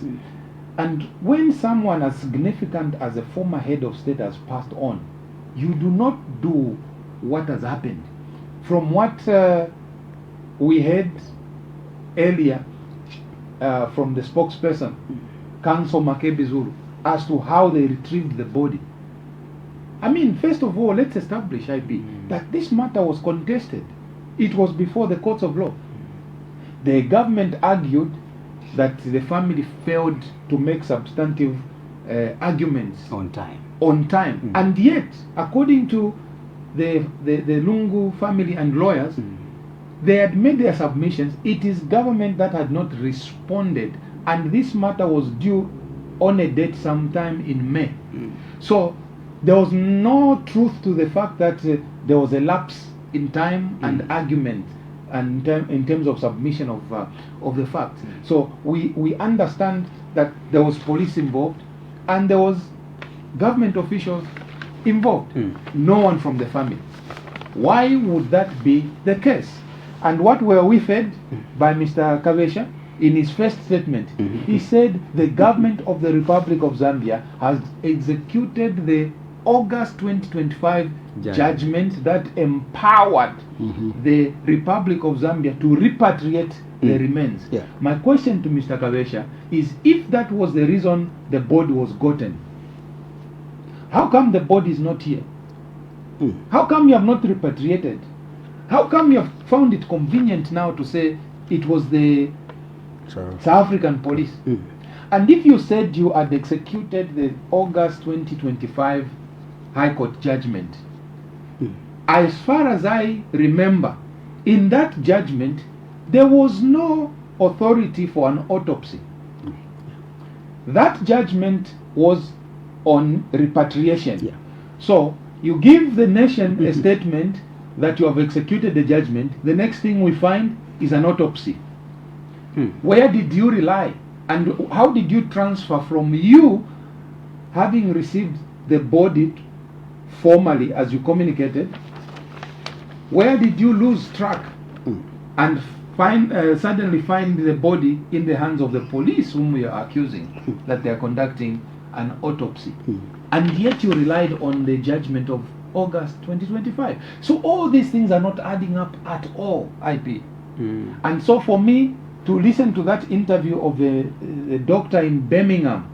And when someone as significant as a former head of state has passed on, you do not do what has happened. From what we heard earlier from the spokesperson, Council Makebizulu, as to how they retrieved the body. I mean, first of all, let's establish, IB, that this matter was contested. It was before the courts of law. The government argued that the family failed to make substantive arguments On time. And yet, according to the Lungu family and lawyers, they had made their submissions. It is government that had not responded, and this matter was due on a date sometime in May. So there was no truth to the fact that there was a lapse in time and argument and in terms of submission of the facts. So we understand that there was police involved and there was government officials involved. No one from the family. Why would that be the case? And what were we fed by Mr. Kavesha in his first statement? He said the government of the Republic of Zambia has executed the August 2025 judgment that empowered the Republic of Zambia to repatriate the remains. My question to Mr. Kavesha is, if that was the reason the body was gotten, how come the body is not here? How come you have not repatriated? How come you have found it convenient now to say it was the South African police? And if you said you had executed the August 2025 High Court judgment, as far as I remember, in that judgment, there was no authority for an autopsy. That judgment was on repatriation. So you give the nation a statement that you have executed the judgment. The next thing we find is an autopsy. Where did you rely? And how did you transfer from you having received the body formally as you communicated? Where did you lose track and suddenly find the body in the hands of the police whom we are accusing that they are conducting an autopsy? And yet you relied on the judgment of August 2025. So all these things are not adding up at all, IP. And so for me to listen to that interview of the doctor in Birmingham,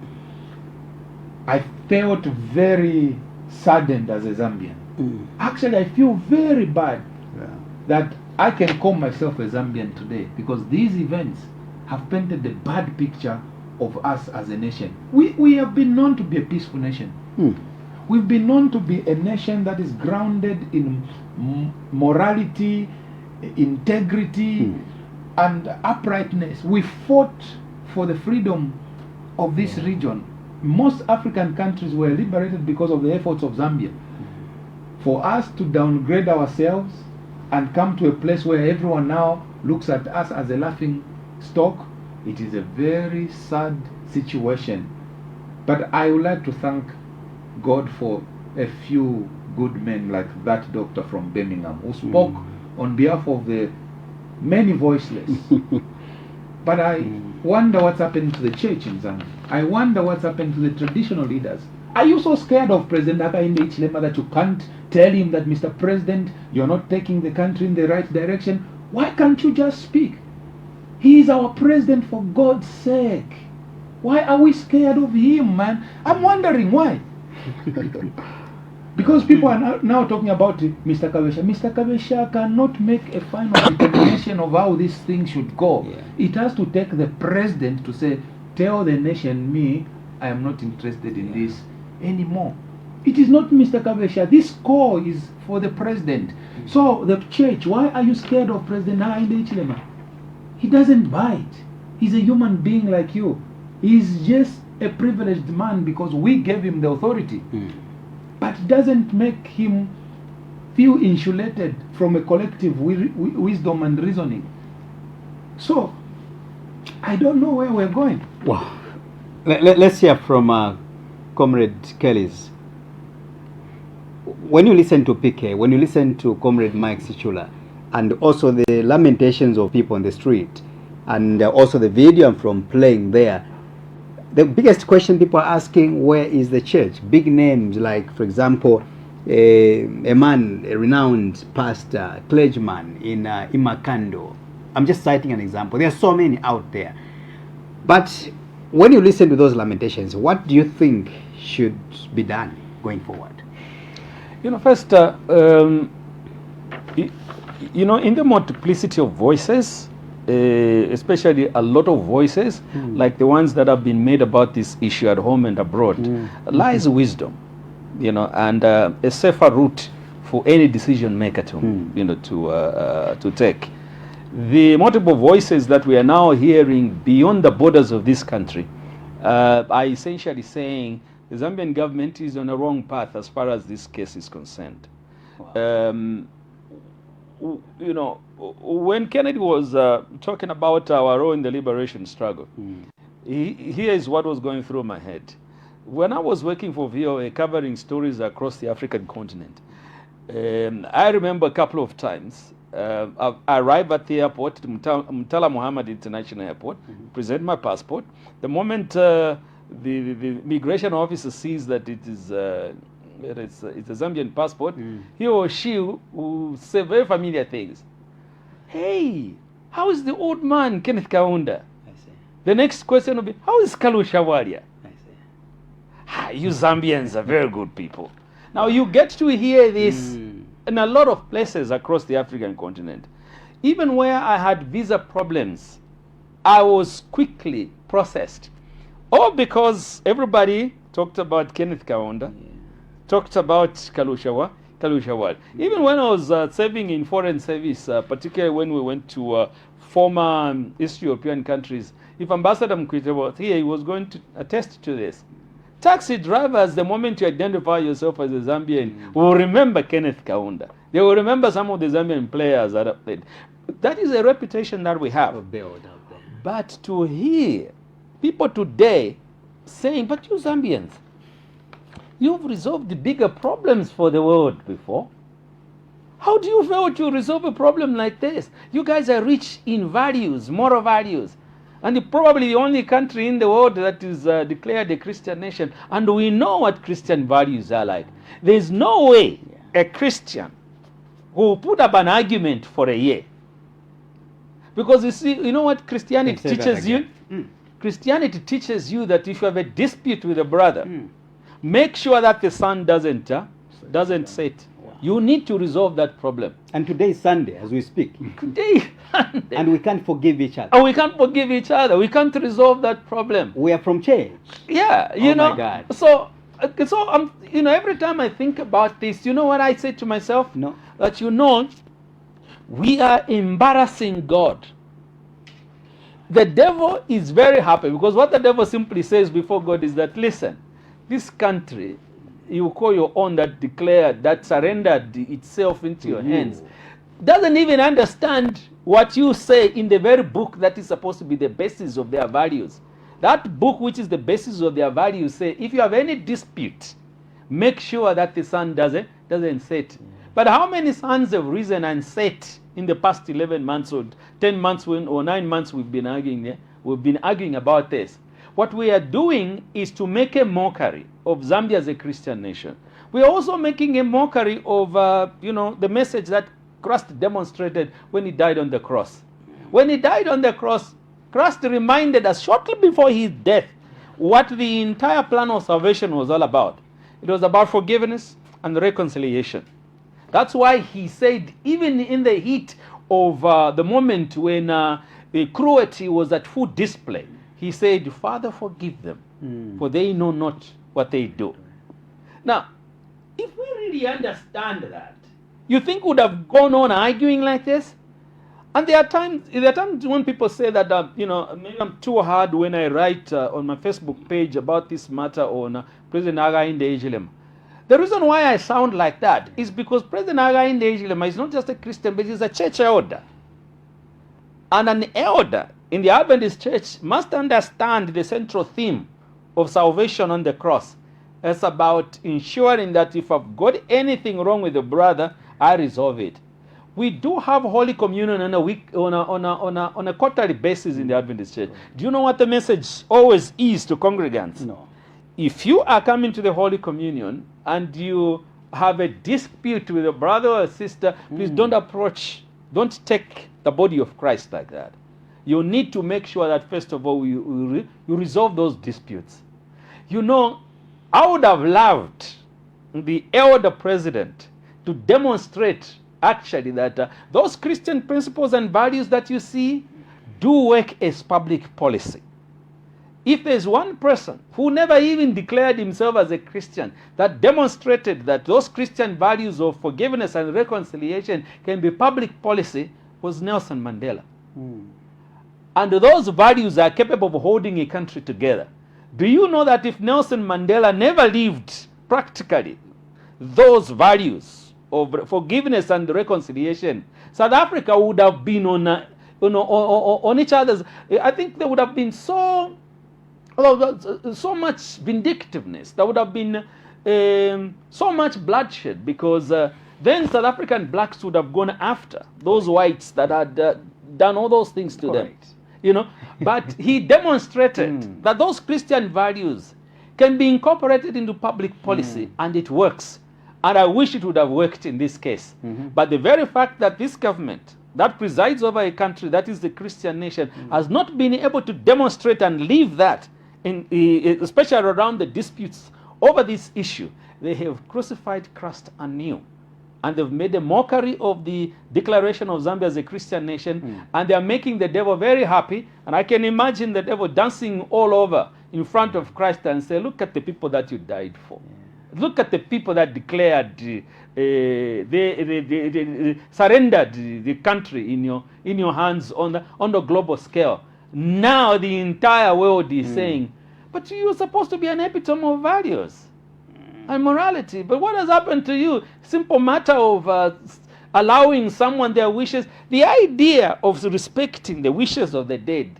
I felt very saddened as a Zambian. Actually, I feel very bad that I can call myself a Zambian today, because these events have painted a bad picture of us as a nation. We have been known to be a peaceful nation. We've been known to be a nation that is grounded in morality, integrity, and uprightness. We fought for the freedom of this region. Most African countries were liberated because of the efforts of Zambia. For us to downgrade ourselves and come to a place where everyone now looks at us as a laughing stock, it is a very sad situation. But I would like to thank God for a few good men like that doctor from Birmingham who spoke on behalf of the many voiceless. But I wonder what's happened to the church in Zambia. I wonder what's happened to the traditional leaders. Are you so scared of President Hakainde Hichilema that you can't tell him that, Mr. President, you're not taking the country in the right direction? Why can't you just speak? He is our president, for God's sake. Why are we scared of him, man? I'm wondering why. Because people are now talking about Mr. Kavesha. Mr. Kavesha cannot make a final determination of how this thing should go. It has to take the president to say, tell the nation, me, I am not interested in this anymore. It is not Mr. Kabesha. This call is for the president. So the church, why are you scared of President Hakainde Hichilema? He doesn't bite. He's a human being like you. He's just a privileged man because we gave him the authority. But it doesn't make him feel insulated from a collective wisdom and reasoning. So, I don't know where we're going. Wow. Let's hear from Comrade Kelly's. When you listen to PK, when you listen to Comrade Mike Sichula, and also the lamentations of people on the street, and also the video from playing there, the biggest question people are asking, where is the church? Big names like, for example, a man, a renowned pastor, clergyman in Imakando. I'm just citing an example. There are so many out there. But when you listen to those lamentations, what do you think should be done going forward? You know, first, you know, in the multiplicity of voices, especially a lot of voices, like the ones that have been made about this issue at home and abroad, lies wisdom, you know, and a safer route for any decision maker to, you know, to take. The multiple voices that we are now hearing beyond the borders of this country are essentially saying the Zambian government is on a wrong path as far as this case is concerned. Wow. You know, when Kennedy was talking about our role in the liberation struggle, here is what was going through my head. When I was working for VOA covering stories across the African continent, I remember a couple of times I arrived at the airport, Mtala Muhammad International Airport, present my passport. The moment the migration officer sees that it's a Zambian passport, he or she will say very familiar things. Hey, how is the old man Kenneth Kaunda? The next question will be, how is Kalu Shawalia? You Zambians are very good people. Now you get to hear this in a lot of places across the African continent. Even where I had visa problems, I was quickly processed. All because everybody talked about Kenneth Kaunda, talked about Kalushawal. Even when I was serving in foreign service, particularly when we went to former East European countries, if Ambassador Mkwite was here, he was going to attest to this. Taxi drivers, the moment you identify yourself as a Zambian, will remember Kenneth Kaunda. They will remember some of the Zambian players that have played. That is a reputation that we have. But to hear people today saying, but you Zambians, you've resolved the bigger problems for the world before. How do you fail to resolve a problem like this? You guys are rich in values, moral values. And probably the only country in the world that is declared a Christian nation. And we know what Christian values are like. There's no way a Christian will put up an argument for a year. Because you see, you know what Christianity teaches you? Christianity teaches you that if you have a dispute with a brother, make sure that the sun doesn't set. You need to resolve that problem. And today is Sunday as we speak. Today Sunday. And we can't forgive each other. And we can't forgive each other. We can't resolve that problem. We are from church. Yeah, you know. My God. So you know, every time I think about this, you know what I say to myself? No. That you know, we are embarrassing God. The devil is very happy because what the devil simply says before God is that, listen, this country you call your own, that declared, that surrendered itself into your hands, doesn't even understand what you say in the very book that is supposed to be the basis of their values. That book which is the basis of their values say, if you have any dispute, make sure that the sun doesn't set. But how many suns have risen and set in the past 11 months or 10 months or 9 months we've been arguing? We've been arguing about this. What we are doing is to make a mockery of Zambia as a Christian nation. We are also making a mockery of, you know, the message that Christ demonstrated when he died on the cross. When he died on the cross, Christ reminded us shortly before his death what the entire plan of salvation was all about. It was about forgiveness and reconciliation. That's why he said, even in the heat of the moment when the cruelty was at full display, he said, Father, forgive them, for they know not what they do. Now, if we really understand that, you think we would have gone on arguing like this? And there are times when people say that, you know, maybe I'm too hard when I write on my Facebook page about this matter on President Hakainde Hichilema. The reason why I sound like that is because President Hakainde Hichilema is not just a Christian, but he's a church elder. And an elder in the Adventist church must understand the central theme of salvation on the cross. It's about ensuring that if I've got anything wrong with a brother, I resolve it. We do have Holy Communion on a quarterly basis in the Adventist church. Do you know what the message always is to congregants? No. If you are coming to the Holy Communion and you have a dispute with a brother or a sister, please don't take the body of Christ like that. You need to make sure that first of all you resolve those disputes. You know, I would have loved the elder president to demonstrate actually that those Christian principles and values that you see do work as public policy. If there's one person who never even declared himself as a Christian that demonstrated that those Christian values of forgiveness and reconciliation can be public policy, was Nelson Mandela. And those values are capable of holding a country together. Do you know that if Nelson Mandela never lived practically those values of forgiveness and reconciliation, South Africa would have been on each other's. I think there would have been so much vindictiveness. There would have been so much bloodshed, because then South African blacks would have gone after those whites that had done all those things to them. You know, but he demonstrated that those Christian values can be incorporated into public policy, and it works. And I wish it would have worked in this case. But the very fact that this government that presides over a country that is the Christian nation has not been able to demonstrate and live that, especially around the disputes over this issue, they have crucified Christ anew. And they've made a mockery of the declaration of Zambia as a Christian nation, and they are making the devil very happy. And I can imagine the devil dancing all over in front of Christ and say, look at the people that you died for. Look at the people that declared, they surrendered the country in your hands on the global scale. Now the entire world is saying, but you're supposed to be an epitome of values and morality. But what has happened to you? Simple matter of allowing someone their wishes. The idea of respecting the wishes of the dead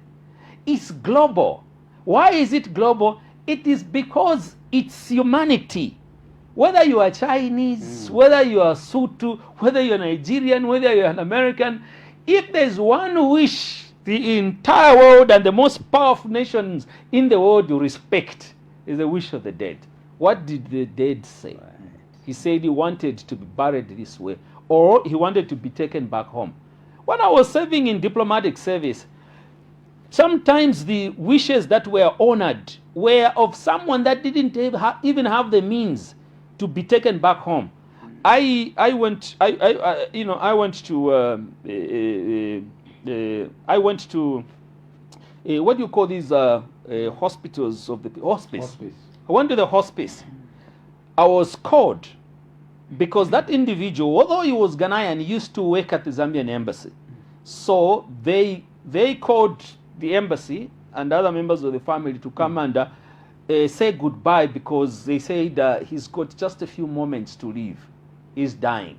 is global. Why is it global? It is because it's humanity. Whether you are Chinese, whether you are Sutu, whether you're Nigerian, whether you're an American, if there's one wish the entire world and the most powerful nations in the world you respect, is the wish of the dead. What did the dead say? He said he wanted to be buried this way, or he wanted to be taken back home. When I was serving in diplomatic service, sometimes the wishes that were honored were of someone that didn't even have the means to be taken back home. I went to what do you call these hospitals of the hospice? I went to the hospice. I was called because that individual, although he was Ghanaian, he used to work at the Zambian embassy. So they called the embassy and other members of the family to come and say goodbye, because they said he's got just a few moments to live. He's dying.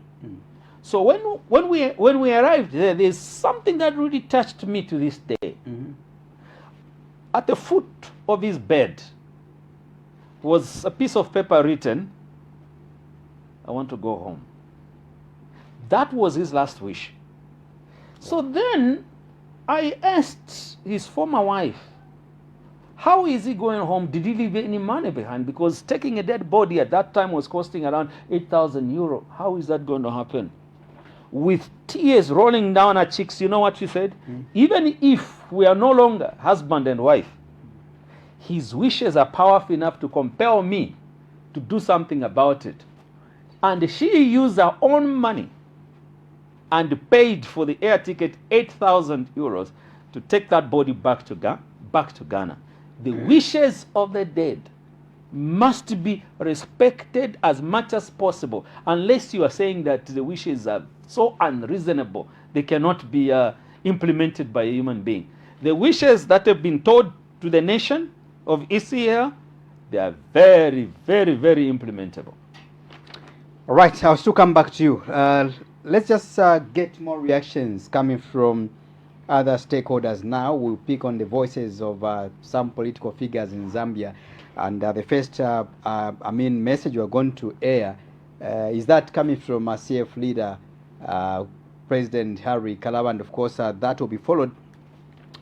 So when we arrived there, there's something that really touched me to this day. At the foot of his bed was a piece of paper written, "I want to go home." That was his last wish. So then I asked his former wife, how is he going home? Did he leave any money behind? Because taking a dead body at that time was costing around 8,000 euro. How is that going to happen? With tears rolling down her cheeks, you know what she said? Even if we are no longer husband and wife, his wishes are powerful enough to compel me to do something about it. And she used her own money and paid for the air ticket 8,000 euros to take that body back to Ghana. the wishes of the dead must be respected as much as possible, unless you are saying that the wishes are so unreasonable they cannot be implemented by a human being. The wishes that have been told to the nation of ECL, they are very, very, very implementable. All right, I'll still come back to you. Let's just get more reactions coming from other stakeholders now. We'll pick on the voices of some political figures in Zambia. And the first, message we're going to air is that coming from a CF leader, President Harry Kalaba, and of course that will be followed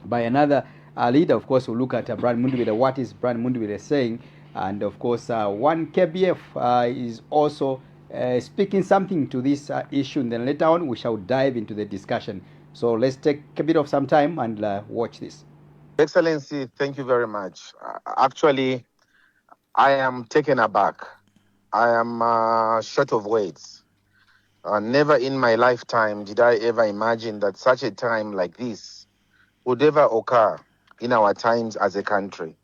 by another leader. Of course, we'll look at Brian Mundubile. What is Brian Mundubile saying? And of course, one KBF is also speaking something to this issue. And then later on, we shall dive into the discussion. So let's take a bit of some time and watch this. Excellency, thank you very much. Actually, I am taken aback. I am short of words. Never in my lifetime did I ever imagine that such a time like this would ever occur in our times as a country.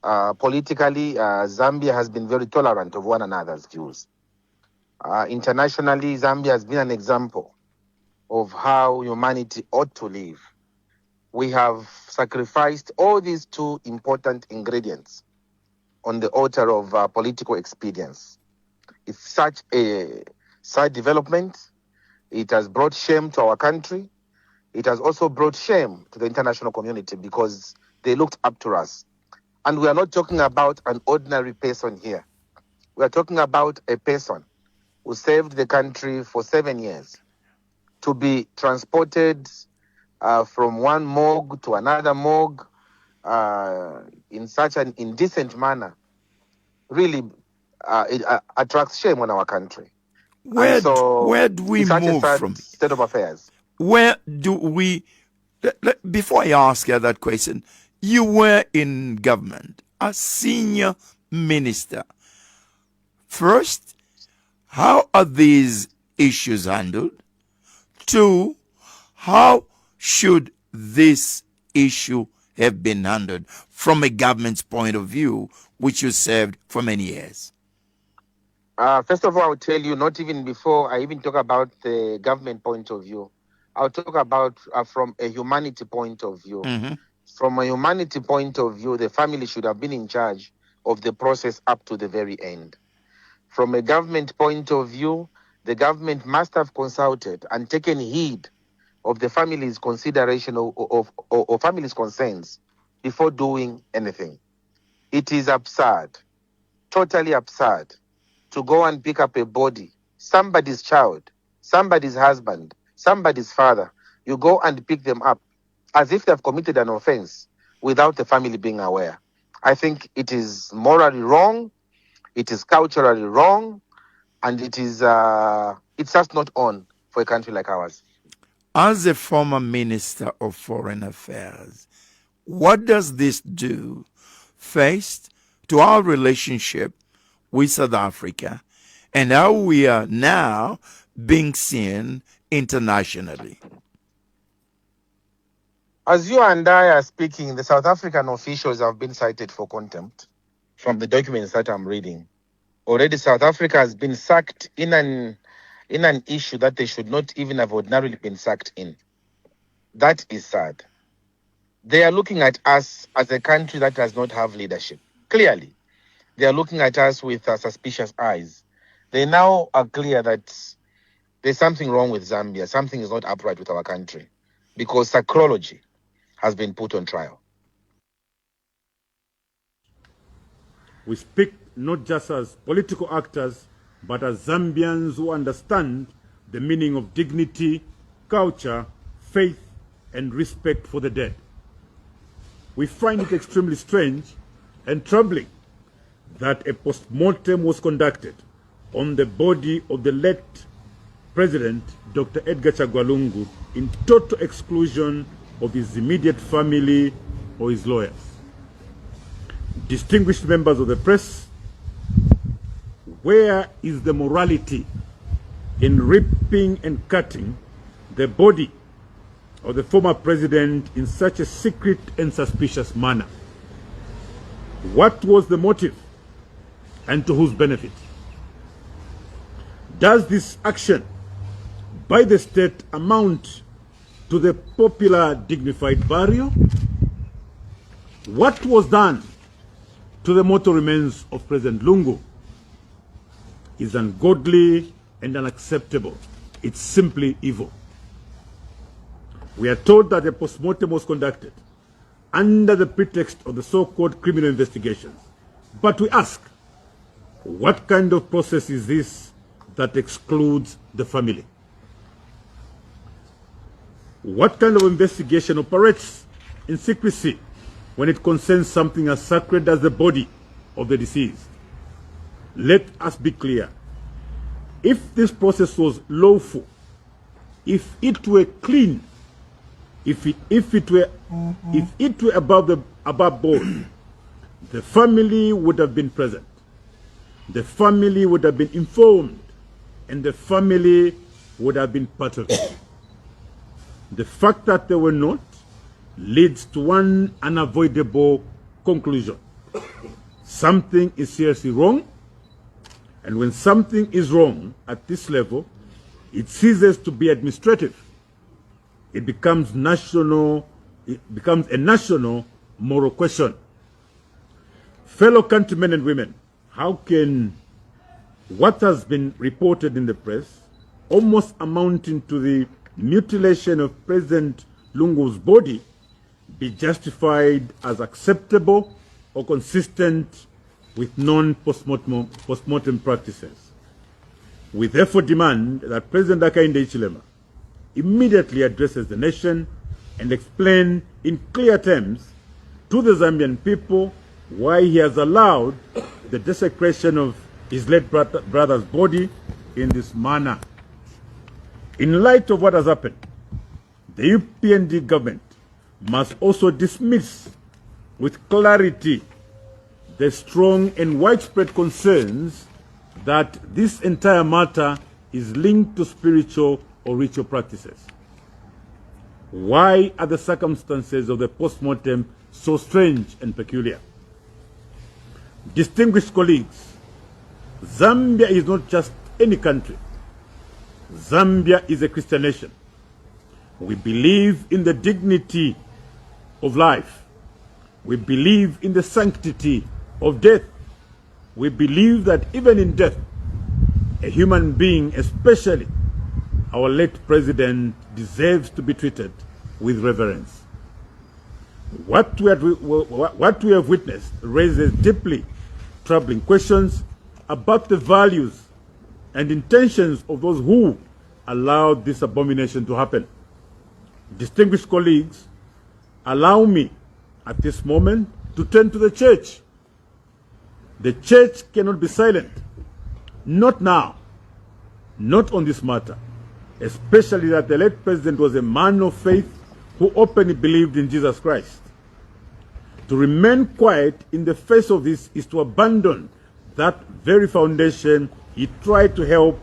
Politically, Zambia has been very tolerant of one another's views. Internationally, Zambia has been an example of how humanity ought to live. We have sacrificed all these two important ingredients on the altar of political expedience. It's such a sad development. It has brought shame to our country. It has also brought shame to the international community because they looked up to us. And we are not talking about an ordinary person here. We are talking about a person who saved the country for 7 years, to be transported from one morgue to another morgue in such an indecent manner, really it attracts shame on our country. Where do we move from? State of affairs. Where do we... Before I ask you that question, you were in government, a senior minister. First, how are these issues handled? Two, how should this issue have been handled from a government's point of view, which you served for many years? First of all, I will tell you, not even before I even talk about the government point of view, I'll talk about from a humanity point of view. Mm-hmm. From a humanity point of view, the family should have been in charge of the process up to the very end. From a government point of view, the government must have consulted and taken heed of the family's consideration or family's concerns before doing anything. It is absurd, totally absurd, to go and pick up a body, somebody's child, somebody's husband, somebody's father. You go and pick them up as if they've committed an offense without the family being aware. I think it is morally wrong, it is culturally wrong, and it is it's just not on for a country like ours. As a former Minister of Foreign Affairs, what does this do, first, to our relationship with South Africa and how we are now being seen internationally? As you and I are speaking, the South African officials have been cited for contempt from the documents that I'm reading. Already South Africa has been sacked in an issue that they should not even have ordinarily been sacked in. That is sad. They are looking at us as a country that does not have leadership. Clearly, they are looking at us with suspicious eyes. They now are clear that there's something wrong with Zambia. Something is not upright with our country because sacrology has been put on trial. We speak not just as political actors, but as Zambians who understand the meaning of dignity, culture, faith, and respect for the dead. We find it extremely strange and troubling that a postmortem was conducted on the body of the late President Dr. Edgar Chagwa Lungu in total exclusion of his immediate family or his lawyers. Distinguished members of the press, where is the morality in ripping and cutting the body of the former president in such a secret and suspicious manner? What was the motive and to whose benefit? Does this action by the state amount to the popular dignified burial? What was done to the mortal remains of President Lungu is ungodly and unacceptable. It's simply evil. We are told that a postmortem was conducted under the pretext of the so-called criminal investigations. But we ask, what kind of process is this that excludes the family? What kind of investigation operates in secrecy when it concerns something as sacred as the body of the deceased? Let us be clear. If this process was lawful, if it were clean, if it were above board, the family would have been present. The family would have been informed, and the family would have been part of it. The fact that they were not leads to one unavoidable conclusion. Something is seriously wrong, and when something is wrong at this level, it ceases to be administrative. It becomes a national moral question. Fellow countrymen and women, how can what has been reported in the press, almost amounting to the mutilation of President Lungu's body, be justified as acceptable or consistent with non-postmortem practices? We therefore demand that President Hakainde Hichilema immediately addresses the nation and explain in clear terms to the Zambian people why he has allowed the desecration of his late brother's body in this manner. In light of what has happened, the UPND government must also dismiss with clarity the strong and widespread concerns that this entire matter is linked to spiritual or ritual practices. Why are the circumstances of the postmortem so strange and peculiar? Distinguished colleagues, Zambia is not just any country. Zambia is a Christian nation. We believe in the dignity of life. We believe in the sanctity of death. We believe that even in death, a human being, especially our late president, deserves to be treated with reverence. What we have witnessed raises deeply troubling questions about the values and intentions of those who allowed this abomination to happen. Distinguished colleagues, allow me at this moment to turn to the church. The church cannot be silent. Not now. Not on this matter. Especially that the late president was a man of faith who openly believed in Jesus Christ. To remain quiet in the face of this is to abandon that very foundation he tried to help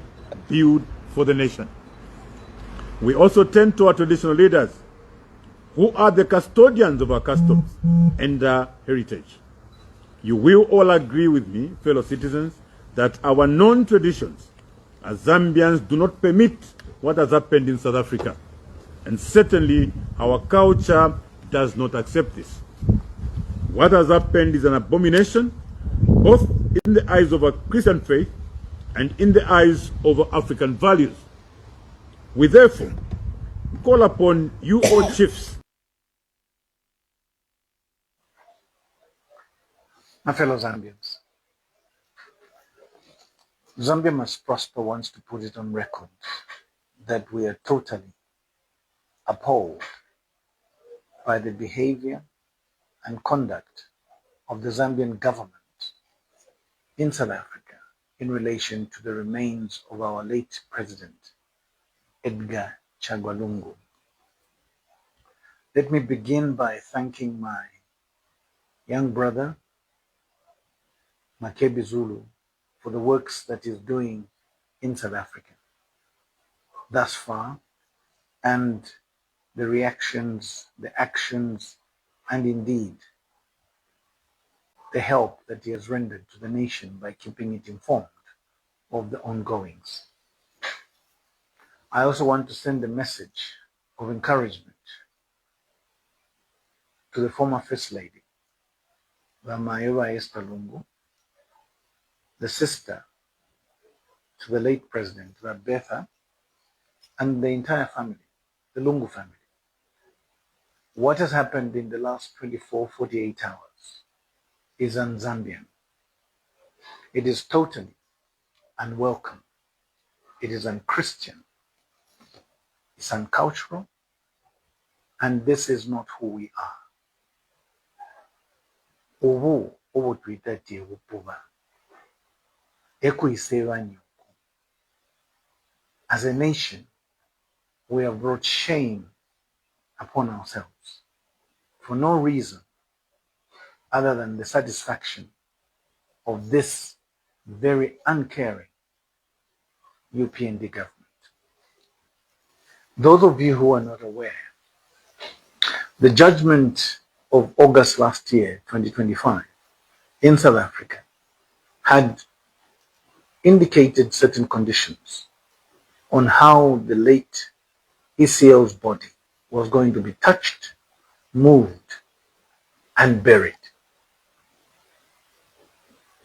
build for the nation. We also turn to our traditional leaders, who are the custodians of our customs and our heritage. You will all agree with me, fellow citizens, that our known traditions as Zambians do not permit what has happened in South Africa. And certainly our culture does not accept this. What has happened is an abomination, both in the eyes of our Christian faith and in the eyes of our African values. We therefore call upon you all chiefs. My fellow Zambians, Zambia must prosper wants to put it on record that we are totally appalled by the behavior and conduct of the Zambian government in South Africa in relation to the remains of our late president, Edgar Chagwa Lungu. Let me begin by thanking my young brother, Makebi Zulu, for the works that he's doing in South Africa thus far, and the reactions, the actions, and indeed the help that he has rendered to the nation by keeping it informed of the ongoings. I also want to send a message of encouragement to the former First Lady, Ramaeva Esther Lungu, the sister to the late President, Rabetha, and the entire family, the Lungu family. What has happened in the last 48 hours is un-Zambian. It is totally unwelcome. It is un-Christian. It's uncultural. And this is not who we are. Ubu, ubu tuitati upuba. Eku isevani. As a nation, we have brought shame upon ourselves for no reason other than the satisfaction of this very uncaring UPND government. Those of you who are not aware, the judgment of August last year, 2025, in South Africa, had indicated certain conditions on how the late ECL's body was going to be touched, moved, and buried.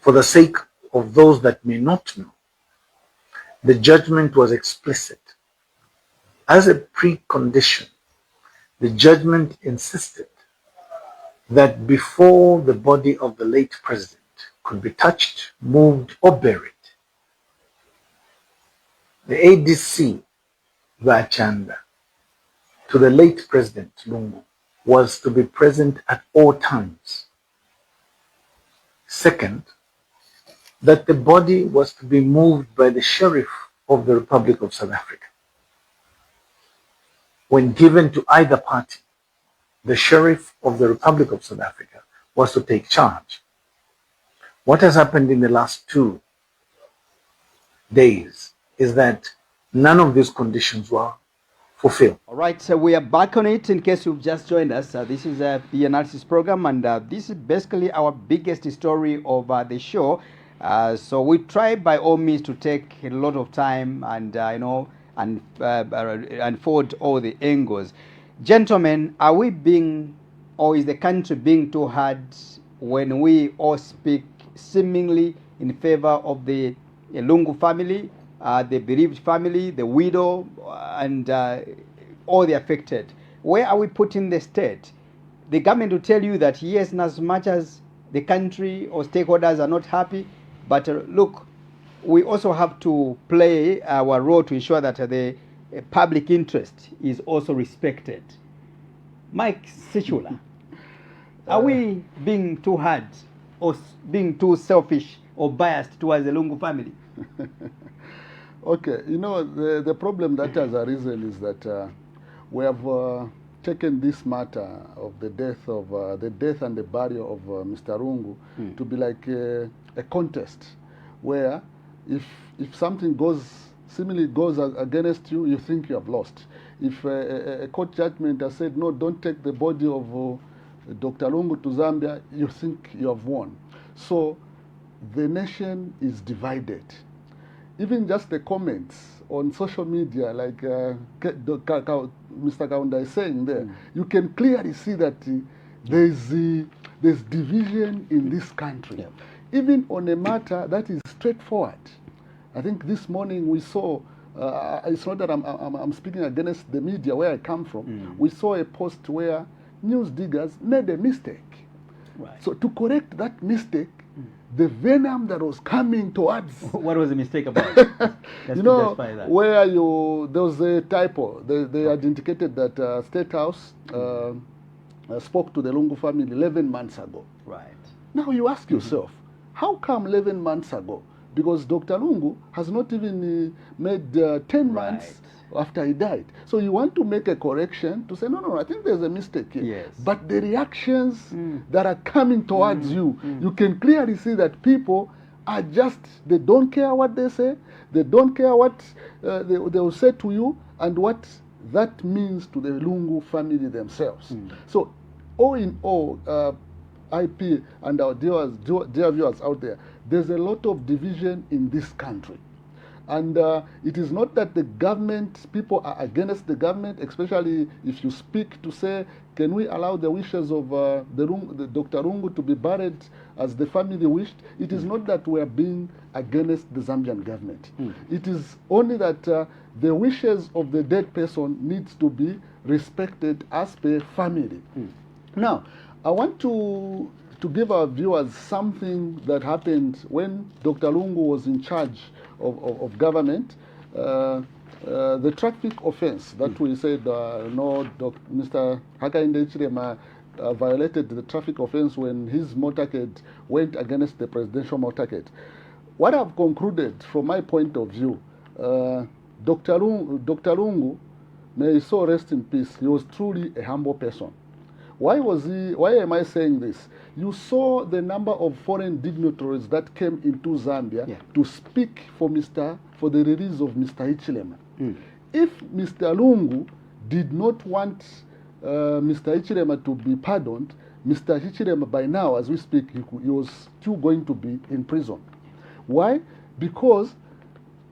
For the sake of those that may not know, the judgment was explicit. As a precondition, the judgment insisted that before the body of the late president could be touched, moved, or buried, the ADC Vachanda to the late President Lungu was to be present at all times. Second, that the body was to be moved by the Sheriff of the Republic of South Africa. When given to either party, the Sheriff of the Republic of South Africa was to take charge. What has happened in the last 2 days is that none of these conditions were fulfilled. All right, so we are back on it in case you've just joined us. This is the analysis program, and this is basically our biggest story of the show. So we try by all means to take a lot of time and, unfold all the angles. Gentlemen, are we being, or is the country being too hard when we all speak seemingly in favor of the Lungu family, the bereaved family, the widow, and all the affected? Where are we putting the state? The government will tell you that yes, in as much as the country or stakeholders are not happy, but look, we also have to play our role to ensure that the public interest is also respected. Mike Sichula, are we being too hard or being too selfish or biased towards the Lungu family? Okay, the problem that has arisen is that we have taken this matter of the death and the burial of Mr. Lungu to be like a contest where if something seemingly goes against you, you think you have lost. If a court judgment has said, no, don't take the body of Dr. Lungu to Zambia, you think you have won. So the nation is divided. Even just the comments on social media, like Mr. Kaunda is saying there, you can clearly see that there's division in this country. Yeah. Even on a matter that is straightforward. I think this morning we saw, it's not that I'm speaking against the media where I come from, we saw a post where news diggers made a mistake. Right. So to correct that mistake, the venom that was coming towards... What was the mistake about? Where there was a typo. They had indicated that State House spoke to the Lungu family 11 months ago. Right. Now you ask yourself, how come 11 months ago? Because Dr. Lungu has not even made 10 months after he died. So you want to make a correction to say, no, I think there's a mistake here. Yes. But the reactions that are coming towards you, you can clearly see that people are just, they don't care what they say, they don't care what they will say to you, and what that means to the Lungu family themselves. So all in all, IP and our dear viewers out there, there's a lot of division in this country. And it is not that the government, people are against the government, especially if you speak to say, can we allow the wishes of the Dr. Lungu to be buried as the family wished? It is not that we are being against the Zambian government. It is only that the wishes of the dead person needs to be respected as per family. Now, I want to give our viewers something that happened when Dr. Lungu was in charge of government. The traffic offense that we said, no, Mr. Hakainde Hichilema violated the traffic offense when his motorcade went against the presidential motorcade. What I've concluded from my point of view, Dr. Lungu, may his soul rest in peace, he was truly a humble person. Why am I saying this? You saw the number of foreign dignitaries that came into Zambia to speak for the release of Mr. Hichilema. If Mr. Lungu did not want Mr. Hichilema to be pardoned, Mr. Hichilema by now, as we speak, he was still going to be in prison. Why? Because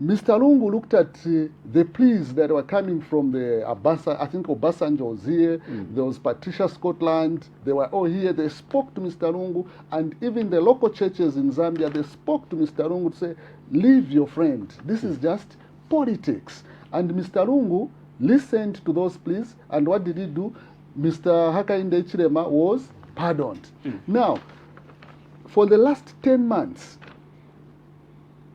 Mr. Lungu looked at the pleas that were coming from the I think Obasanjo was here, there was Patricia Scotland, they were all here, they spoke to Mr. Lungu, and even the local churches in Zambia, they spoke to Mr. Lungu to say, leave your friend, this is just politics. And Mr. Lungu listened to those pleas, and what did he do? Mr. Hakainde Hichilema was pardoned. Now, for the last 10 months,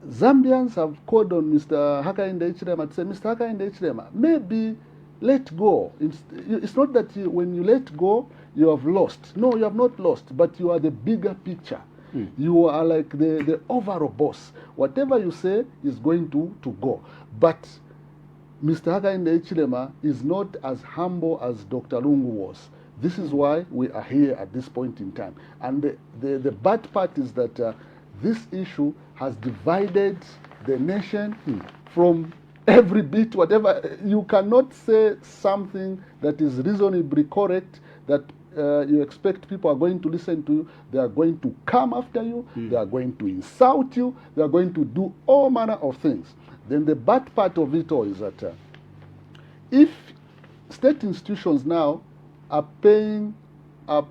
Zambians have called on Mr. Hakainde Hichilema to say, Mr. Hakainde Hichilema, maybe let go. It's not that when you let go, you have lost. No, you have not lost, but you are the bigger picture. You are like the overall boss. Whatever you say is going to go. But Mr. Hakainde Hichilema is not as humble as Dr. Lungu was. This is why we are here at this point in time. And the bad part is that this issue has divided the nation from every bit, whatever. You cannot say something that is reasonably correct, that you expect people are going to listen to you. They are going to come after you. They are going to insult you. They are going to do all manner of things. Then the bad part of it all is that if state institutions now are paying a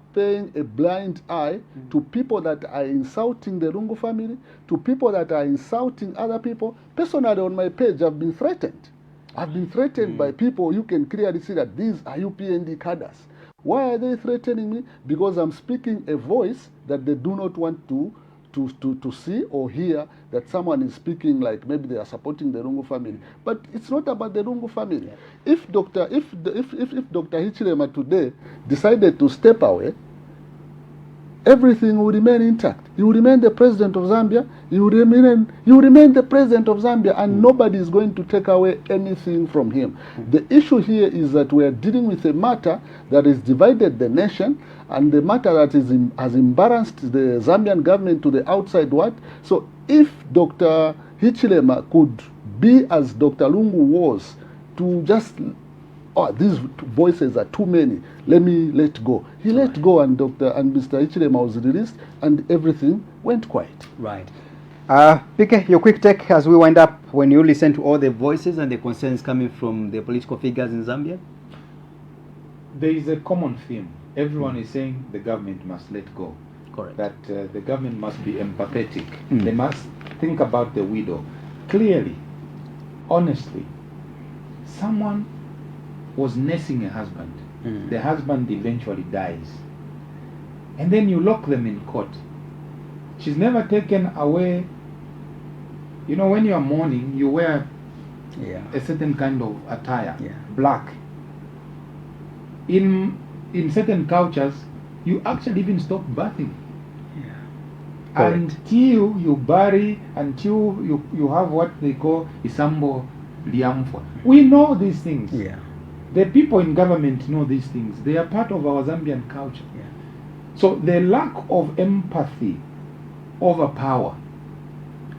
blind eye to people that are insulting the Lungu family, to people that are insulting other people. Personally, on my page, I've been threatened. I've been threatened by people. You can clearly see that these are UPND cadres. Why are they threatening me? Because I'm speaking a voice that they do not want to see or hear, that someone is speaking like maybe they are supporting the Lungu family. But it's not about the Lungu family. If Dr. Hichilema today decided to step away, everything will remain intact. He will remain the president of Zambia. He will remain the president of Zambia, and nobody is going to take away anything from him. The issue here is that we are dealing with a matter that has divided the nation, and the matter that has embarrassed the Zambian government to the outside world. So if Dr. Hichilema could be as Dr. Lungu was, to just, these voices are too many, let me let go. He let go, and Mr. Hichilema was released, and everything went quiet. Right. PK, your quick take as we wind up, when you listen to all the voices and the concerns coming from the political figures in Zambia? There is a common theme. Everyone is saying the government must let go. Correct. That the government must be empathetic. They must think about the widow. Clearly, honestly, someone was nursing a husband. The husband eventually dies. And then you lock them in court. She's never taken away. You know, when you are mourning, you wear a certain kind of attire, black. In certain cultures, you actually even stop bathing. Until you bury, until you have what they call Isambo Liamfo. We know these things. The people in government know these things. They are part of our Zambian culture. So the lack of empathy over power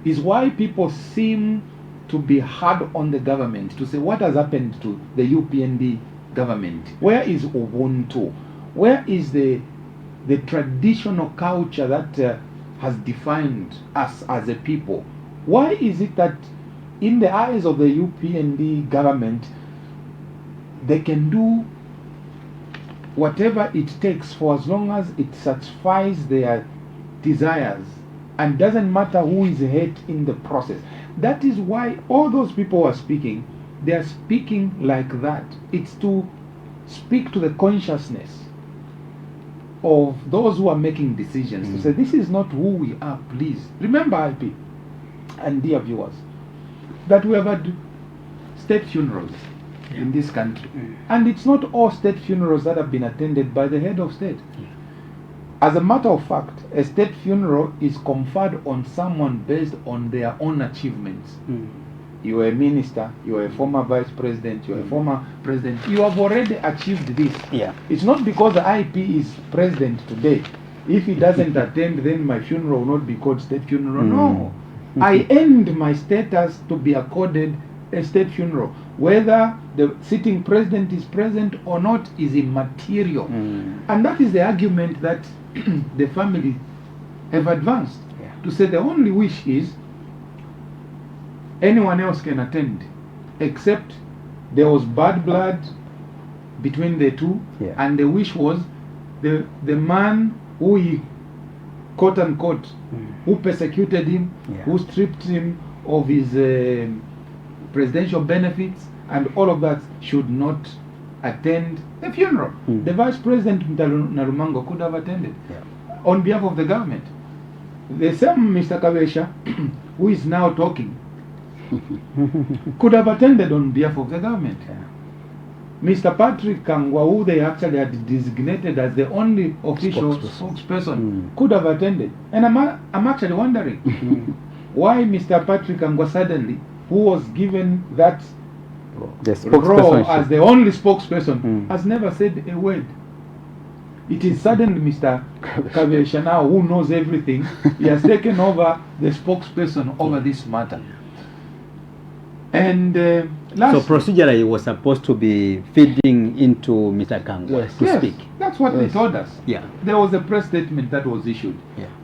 is why people seem to be hard on the government, to say what has happened to the UPND government. Where is Ubuntu? Where is the the traditional culture that has defined us as a people. Why is it that in the eyes of the UPND government, they can do whatever it takes for as long as it satisfies their desires and doesn't matter who is hurt in the process? That is why all those people who are speaking, they are speaking like that. It's to speak to the consciousness of those who are making decisions, to say this is not who we are, please. Remember, IP and dear viewers, that we have had state funerals in this country. And it's not all state funerals that have been attended by the head of state. As a matter of fact, a state funeral is conferred on someone based on their own achievements. You are a minister, you are a former vice president, you are a former president. You have already achieved this. It's not because the IP is president today. If he doesn't attend, then my funeral will not be called state funeral. No. I earned my status to be accorded a state funeral. Whether the sitting president is present or not is immaterial. And that is the argument that the family have advanced. To say the only wish is anyone else can attend, except there was bad blood between the two, and the wish was the man who he quote unquote who persecuted him, who stripped him of his presidential benefits and all of that should not attend the funeral. The vice president Nalumango could have attended on behalf of the government. The same Mr. Kabesha who is now talking could have attended on behalf of the government. Mr. Patrick Kangwa, who they actually had designated as the only official spokesperson, could have attended. And I'm actually wondering why Mr. Patrick Kangwa suddenly, who was given that role as the only spokesperson, has never said a word. It is suddenly Mr. Kabesha now, who knows everything, he has taken over the spokesperson over this matter. And so procedurally, it was supposed to be feeding into Mr. Kangwa to speak. That's what they told us. There was a press statement that was issued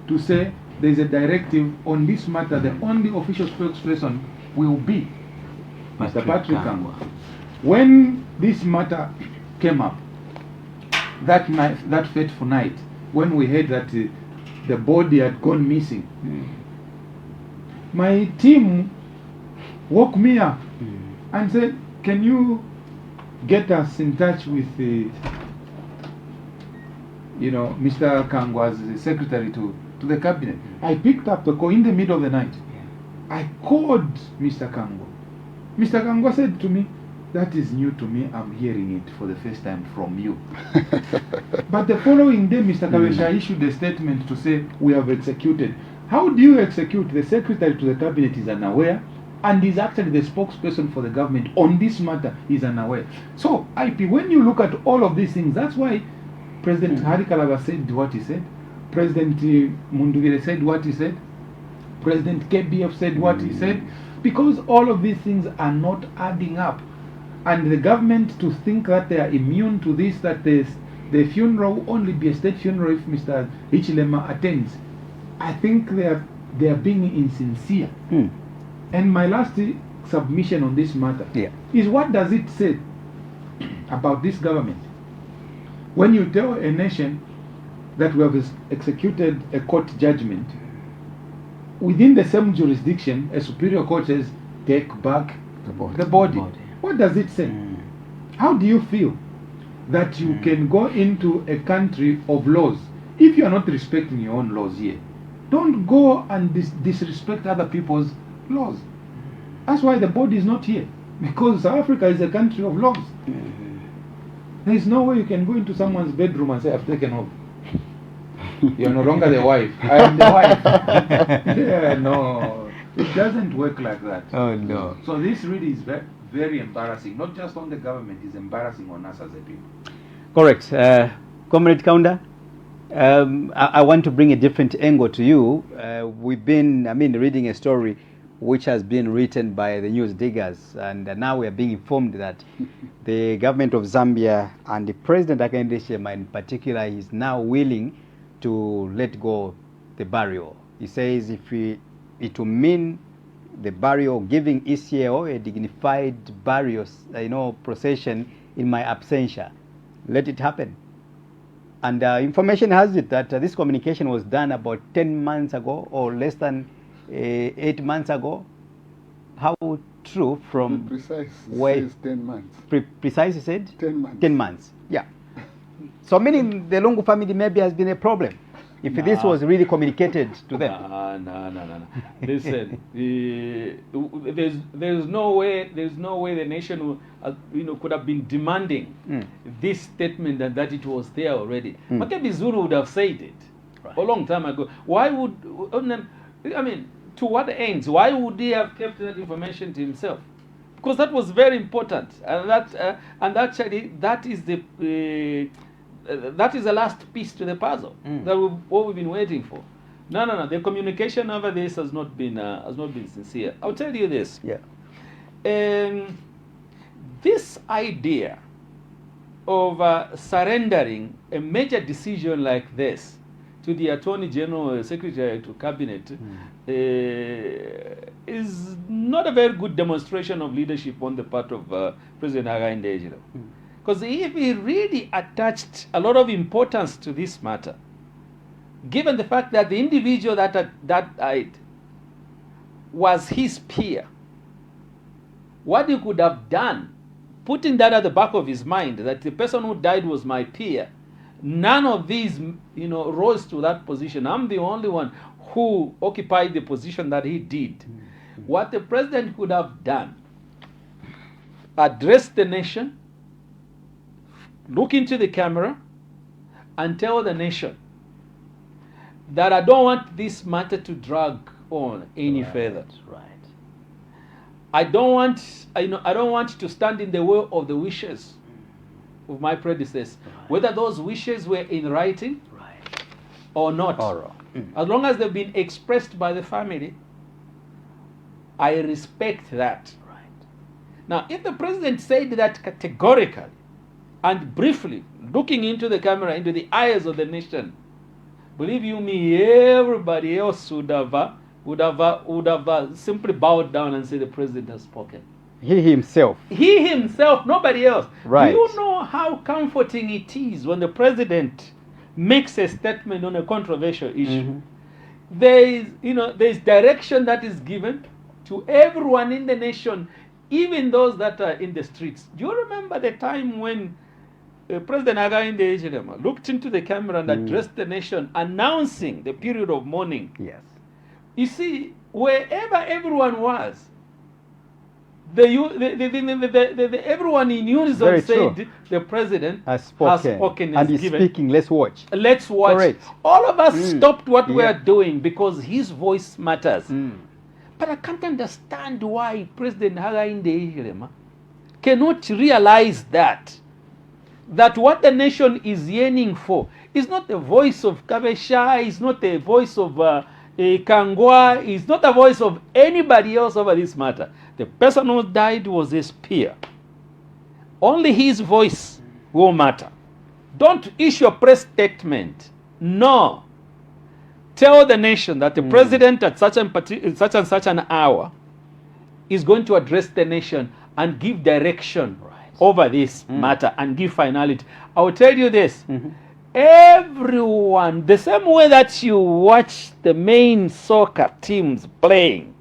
to say there is a directive on this matter. The only official spokesperson will be Mr. Patrick Kangwa. When this matter came up, that night, that fateful night, when we heard that the body had gone missing, my team woke me up and said, can you get us in touch with Mr. Kangwa's secretary to the cabinet? I picked up the call in the middle of the night. I called Mr. Kangwa. Mr. Kangwa said to me, that is new to me, I'm hearing it for the first time from you. But the following day, Mr. Kabesha issued a statement to say, we have executed. How do you execute? The secretary to the cabinet is unaware, and is actually the spokesperson for the government on this matter, is unaware. So, IP, when you look at all of these things, that's why President Hari Kalaba said what he said, President Mundugire said what he said, President KBF said what he said, because all of these things are not adding up. And the government to think that they are immune to this, that the funeral will only be a state funeral if Mr. Hichilema attends, I think they are being insincere. And my last submission on this matter is, what does it say about this government when you tell a nation that we have executed a court judgment, within the same jurisdiction a superior court says take back the body? What does it say? How do you feel that you can go into a country of laws if you are not respecting your own laws here? Don't go and disrespect other people's laws. That's why the body is not here, because South Africa is a country of laws. There is no way you can go into someone's bedroom and say, I've taken off. You're no longer the wife. I am the wife. No, it doesn't work like that. Oh no. So this really is very, very embarrassing, not just on the government, it's embarrassing on us as a people. Correct. Comrade Kaunda, I want to bring a different angle to you. We've been, reading a story which has been written by the news diggers, and now we are being informed that the government of Zambia and the President Hakainde Hichilema in particular is now willing to let go the burial. He says if it will mean the burial, giving ECL a dignified burial, procession in my absentia, let it happen. And information has it that this communication was done about 10 months ago or less than 8 months ago. How true from precise where? Says 10 months. Precise, he said? 10 months. 10 months, yeah. So meaning the Lungu family maybe has been a problem. If this was really communicated to them. No. Listen, there's no way the nation could have been demanding this statement and that it was there already. Makebi Zulu would have said it a long time ago. Why would to what ends? Why would he have kept that information to himself? Because that was very important, and actually that is the last piece to the puzzle that what we've been waiting for. No. The communication over this has not been sincere. I'll tell you this. Yeah. This idea of surrendering a major decision like this to the Attorney General, Secretary to Cabinet, is not a very good demonstration of leadership on the part of President Hakainde Hichilema. Because if he really attached a lot of importance to this matter, given the fact that the individual that died was his peer, what he could have done, putting that at the back of his mind, that the person who died was my peer, none of these, rose to that position. I'm the only one who occupied the position that he did. What the president could have done, address the nation, look into the camera, and tell the nation that I don't want this matter to drag on any further. Right. I don't want to stand in the way of the wishes of my predecessors, whether those wishes were in writing or not. As long as they've been expressed by the family, I respect that. Now, if the president said that categorically and briefly, looking into the camera, into the eyes of the nation, believe you me, everybody else would have simply bowed down and said the president has spoken. He himself, nobody else. Right. Do you know how comforting it is when the president makes a statement on a controversial issue? There's direction that is given to everyone in the nation, even those that are in the streets. Do you remember the time when President Hakainde Hichilema looked into the camera and addressed the nation, announcing the period of mourning? Yes. You see, wherever everyone was, everyone in unison said the president has spoken and he's speaking. Let's watch. Correct. All of us stopped what we are doing because his voice matters. But I can't understand why President Hakainde Hichilema cannot realize that what the nation is yearning for is not the voice of Kabesha, is not the voice of Kangwa, is not the voice of anybody else over this matter. The person who died was his peer. Only his voice will matter. Don't issue a press statement. No. Tell the nation that the president at such and such an hour is going to address the nation and give direction over this matter and give finality. I will tell you this. Everyone, the same way that you watch the main soccer teams playing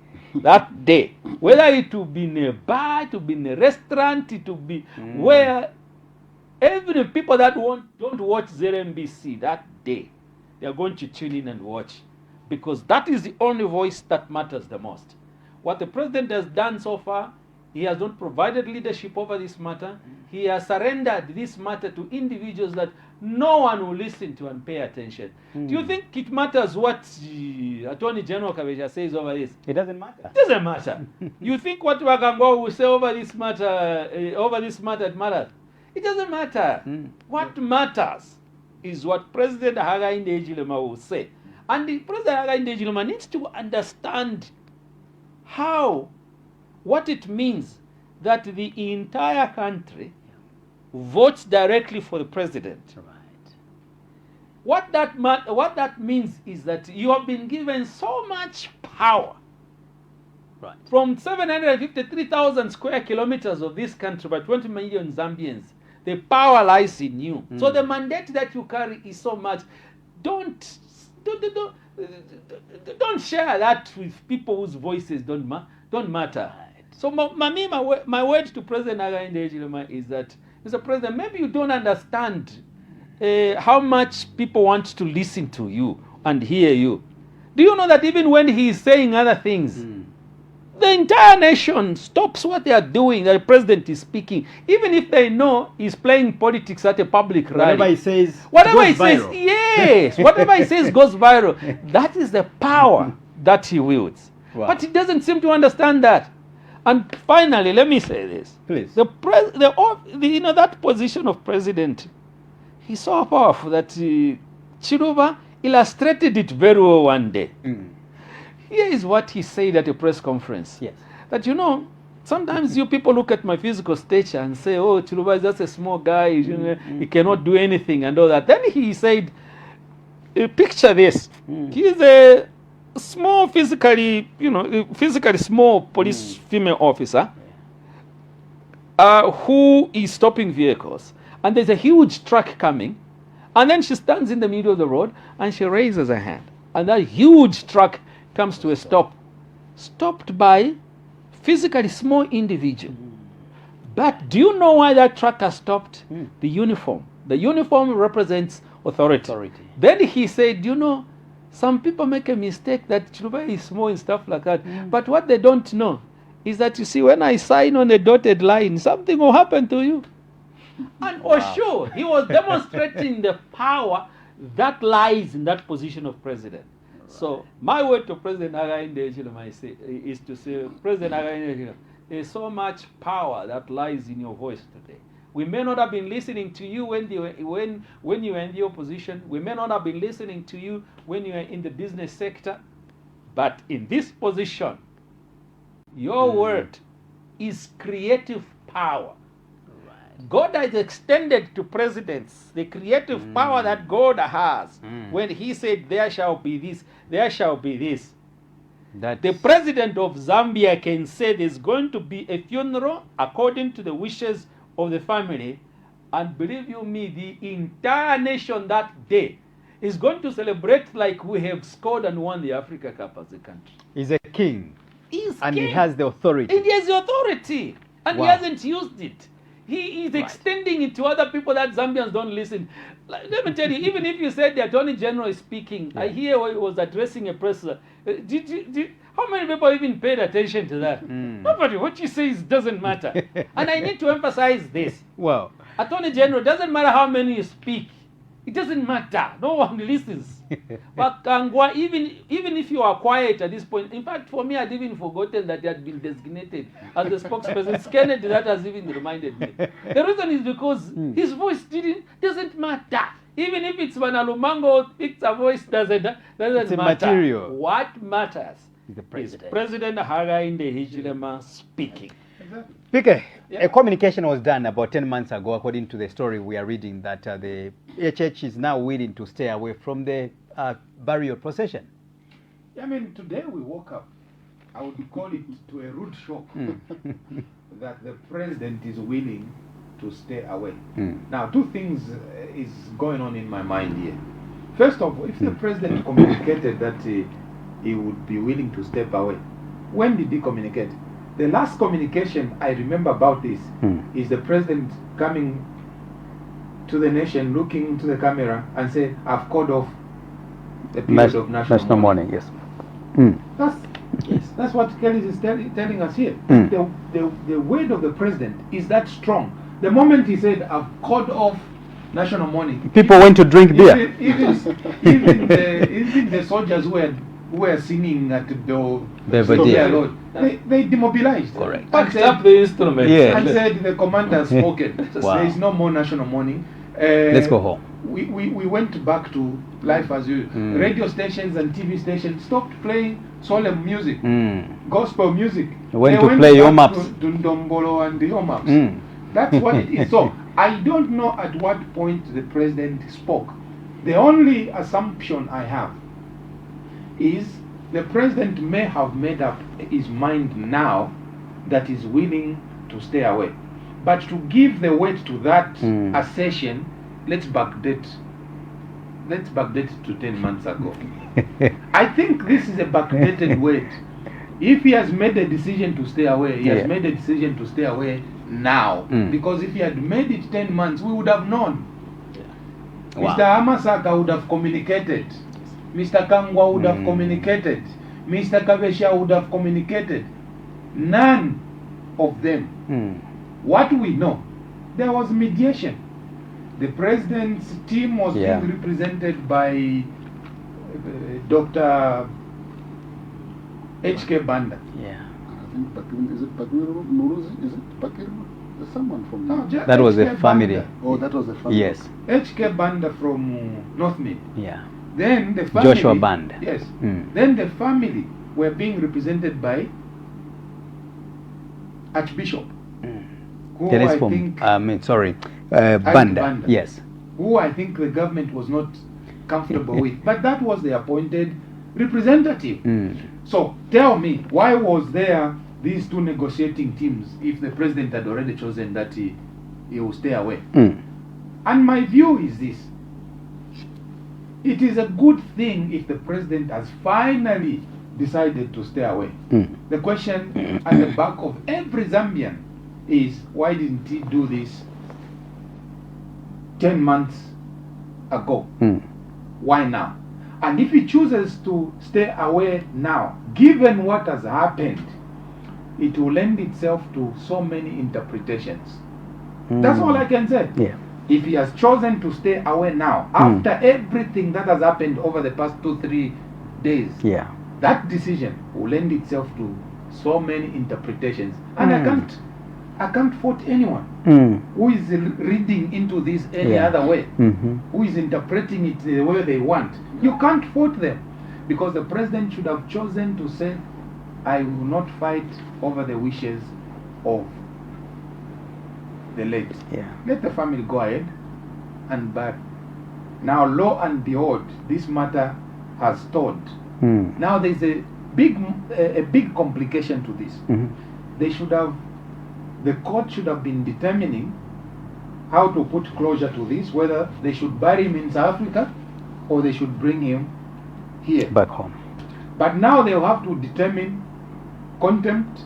that day, whether it will be in a bar, it will be in a restaurant, it will be where every people that don't watch ZMBC that day, they are going to tune in and watch, because that is the only voice that matters the most. What the president has done so far, he has not provided leadership over this matter. He has surrendered this matter to individuals that no one will listen to and pay attention. Do you think it matters what Attorney General Kabesha says over this? It doesn't matter. It doesn't matter. You think what Wakangwa will say over this matter, it matters? It doesn't matter. What matters is what President Hakainde Hichilema will say. And the President Hakainde Hichilema needs to understand what it means that the entire country votes directly for the president. What that means is that you have been given so much power. Right. From 753,000 square kilometers of this country by 20 million Zambians, the power lies in you. So the mandate that you carry is so much. Don't share that with people whose voices don't matter. Right. So my word to President Hakainde Hichilema is that, Mr. President, maybe you don't understand how much people want to listen to you and hear you. Do you know that even when he is saying other things, the entire nation stops what they are doing, the president is speaking, even if they know he's playing politics at a public rally. Whatever he says, whatever he viral. says, yes, whatever he says goes viral. That is the power that he wields. Wow. But he doesn't seem to understand that. And finally, let me say this. Please. That position of president, he's so powerful that Chiluba illustrated it very well one day. Here is what he said at a press conference. Yes. That, sometimes you people look at my physical stature and say, oh, Chiluba is just a small guy, he cannot do anything and all that. Then he said, picture this. He is a small, physically small police female officer who is stopping vehicles. And there's a huge truck coming. And then she stands in the middle of the road and she raises her hand. And that huge truck comes to a stop, stopped by physically small individual. But do you know why that truck has stopped? The uniform. The uniform represents authority. Then he said, some people make a mistake that Chiluba is small and stuff like that. But what they don't know is that, you see, when I sign on a dotted line, something will happen to you. And for sure, he was demonstrating the power that lies in that position of president. So my word to President Hakainde Hichilema is to say, President Hakainde Hichilema, there's so much power that lies in your voice today. We may not have been listening to you when you were in the opposition. We may not have been listening to you when you were in the business sector. But in this position, your word is creative power. God has extended to presidents the creative power that God has when he said, there shall be this, there shall be this. The president of Zambia can say there's going to be a funeral according to the wishes of the family, and believe you me, the entire nation that day is going to celebrate like we have scored and won the Africa Cup as a country. He's a king. He's and king. He has the authority. And he has the authority. And he hasn't used it. He is extending it to other people that Zambians don't listen. Let me tell you, even if you said the Attorney General is speaking, I hear he was addressing a press. How many people even paid attention to that? Nobody. What you say doesn't matter. And I need to emphasize this. Well, Attorney General, doesn't matter how many you speak. It doesn't matter. No one listens. But Kangwa, even if you are quiet at this point, in fact, for me, I'd even forgotten that he had been designated as the spokesperson. It's Kennedy that has even reminded me. The reason is because his voice doesn't matter. Even if it's Nalumango, it's a voice doesn't matter. Material. What matters the president. is President Hakainde Hichilema speaking. Speaker, a communication was done about 10 months ago, according to the story we are reading, that the HH is now willing to stay away from the burial procession. I mean, today we woke up, I would call it to a rude shock, that the president is willing to stay away. Now, two things is going on in my mind here. First of all, if the president communicated that he would be willing to step away, when did he communicate? The last communication I remember about this is the president coming to the nation, looking into the camera and say, I've called off the period of national mourning. Yes. That's what Kelly is telling us here. The word of the president is that strong. The moment he said, I've called off national mourning, people went to drink beer. Even the soldiers who were singing at the they demobilized. Correct. Packed up the instruments. And said the commander has spoken. Wow. There is no more national mourning. Let's go home. We went back to life as usual. Radio stations and TV stations stopped playing solemn music, gospel music. They went to play Yomaps. Dundombolo and the Yomaps. That's what it is. So I don't know at what point the president spoke. The only assumption I have is the president may have made up his mind now that he's willing to stay away. But to give the weight to that assertion, let's backdate to 10 months ago. I think this is a backdated weight. If he has made a decision to stay away, he has made a decision to stay away now. Because if he had made it 10 months, we would have known. Wow. Mr. Hamasaka would have communicated. Mr. Kangwa would have communicated. Mr. Kavesha would have communicated. None of them. What we know, there was mediation. The president's team was being represented by Dr. H.K. Banda. I think is it Pakiru Nuruzi? Is it Pakiru? There's someone from that was the HK family. Banda. Oh, that was the family. Yes. H.K. Banda from North Mid. Yeah. Then the family. Joshua Banda. Yes. Then the family were being represented by Archbishop. Who I think Banda. Yes. Who I think the government was not comfortable with. But that was the appointed representative. So tell me, why was there these two negotiating teams if the president had already chosen that he will stay away? And my view is this. It is a good thing if the president has finally decided to stay away. The question at the back of every Zambian is, why didn't he do this 10 months ago? Why now? And if he chooses to stay away now, given what has happened, it will lend itself to so many interpretations. That's all I can say. If he has chosen to stay away now, after everything that has happened over the past 2-3 days, that decision will lend itself to so many interpretations. And I can't fault anyone who is reading into this any other way, who is interpreting it the way they want. You can't fault them, because the president should have chosen to say, I will not fight over the wishes of the late. Let the family go ahead and back. Now, lo and behold, this matter has stalled. Now there's a big complication to this. The court should have been determining how to put closure to this, whether they should bury him in South Africa or they should bring him here. Back home. But now they will have to determine contempt.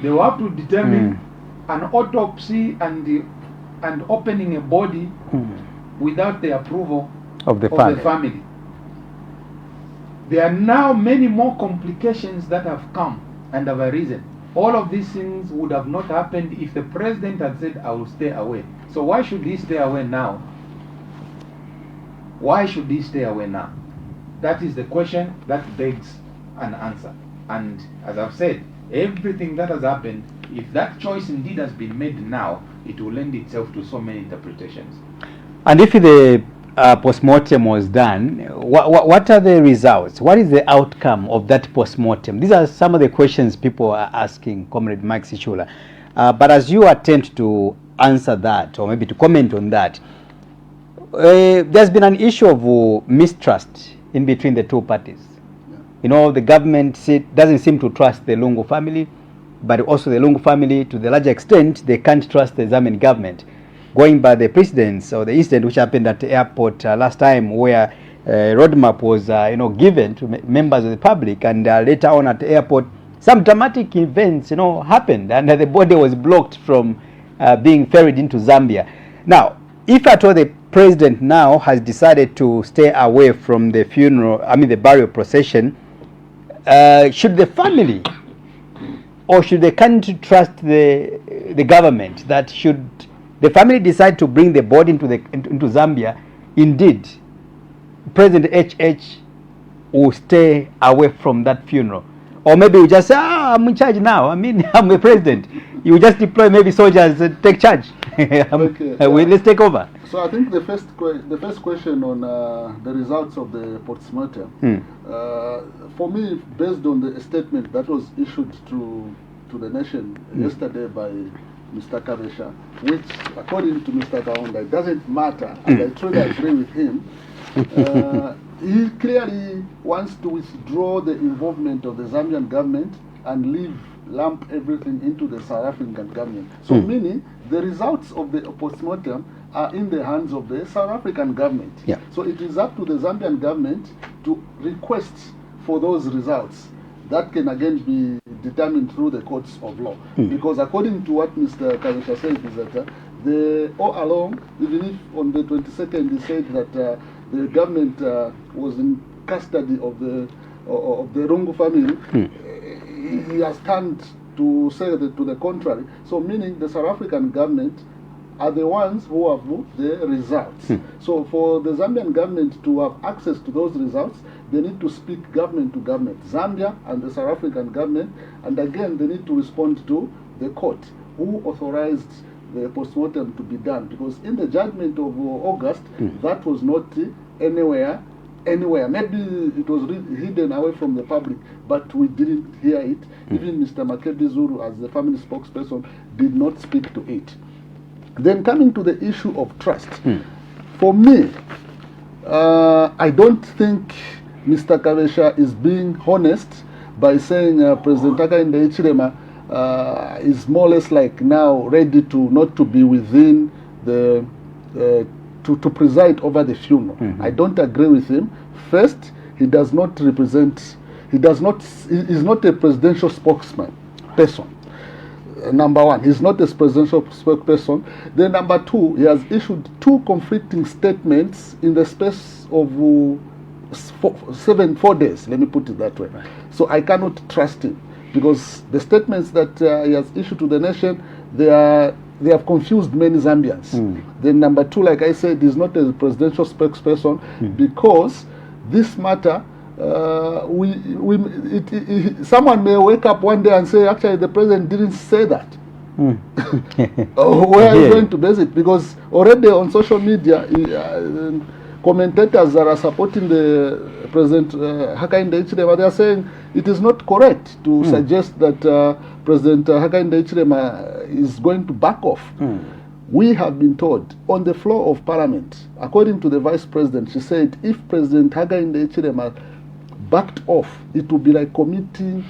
They will have to determine an autopsy and opening a body without the approval of the family. There are now many more complications that have come and have arisen. All of these things would have not happened if the president had said, I will stay away. So why should he stay away now? Why should he stay away now? That is the question that begs an answer. And as I've said, everything that has happened, if that choice indeed has been made now, it will lend itself to so many interpretations. And if the postmortem was done, what are the results? What is the outcome of that postmortem? These are some of the questions people are asking, Comrade Mike Sichula. But as you attempt to answer that, or maybe to comment on that, there's been an issue of mistrust in between the two parties. You know, the government doesn't seem to trust the Lungu family, but also the Lungu family, to the large extent, they can't trust the Zambian government. Going by the precedents or the incident which happened at the airport last time, where a roadmap was given to members of the public, and later on at the airport, some dramatic events happened, and the body was blocked from being ferried into Zambia. Now, if at all the president now has decided to stay away from the the burial procession, should the family or should the country trust the government that should the family decide to bring the body into Zambia, indeed, President HH will stay away from that funeral? Or maybe you just say, I'm in charge now. I mean, I'm the president. You just deploy maybe soldiers and take charge. Let's take over. So I think the first question on the results of the postmortem, for me, based on the statement that was issued to the nation yesterday by Mr. Kabesha, which, according to Mr. Kaunda, it doesn't matter, and I truly agree with him. He clearly wants to withdraw the involvement of the Zambian government and lump everything into the South African government. So meaning the results of the postmortem are in the hands of the South African government. Yeah. So it is up to the Zambian government to request for those results. That can again be determined through the courts of law. Because according to what Mr. Kabesha said is that all along, even if on the 22nd he said that the government was in custody of the Lungu family, he has turned to say that to the contrary. So meaning the South African government are the ones who have the results. So for the Zambian government to have access to those results, they need to speak government to government, Zambia and the South African government, and again they need to respond to the court who authorized the postmortem to be done, because in the judgment of August, that was not anywhere. Maybe it was hidden away from the public, but we didn't hear it. Even Mr. Makebi Zulu, as the family spokesperson, did not speak to it. Then coming to the issue of trust, for me, I don't think Mr. Kabesha is being honest by saying President Hakainde Hichilema is more or less like now ready to not to be within the to preside over the funeral. I don't agree with him. First, he does not represent. He is not a presidential spokesman person. Number one, he's not a presidential spokesperson. Then number two, he has issued two conflicting statements in the space of 4 days. Let me put it that way. So I cannot trust him, because the statements that he has issued to the nation, they have confused many Zambians. Then number two, like I said, he's not a presidential spokesperson, because this matter, someone may wake up one day and say, actually, the president didn't say that. Where are you going to base it? Because already on social media, commentators that are supporting the President Hakainde Hichilema, they are saying it is not correct to suggest that President Hakainde Hichilema is going to back off. We have been told on the floor of Parliament, according to the Vice President, she said if President Hakainde Hichilema backed off, it would be like committing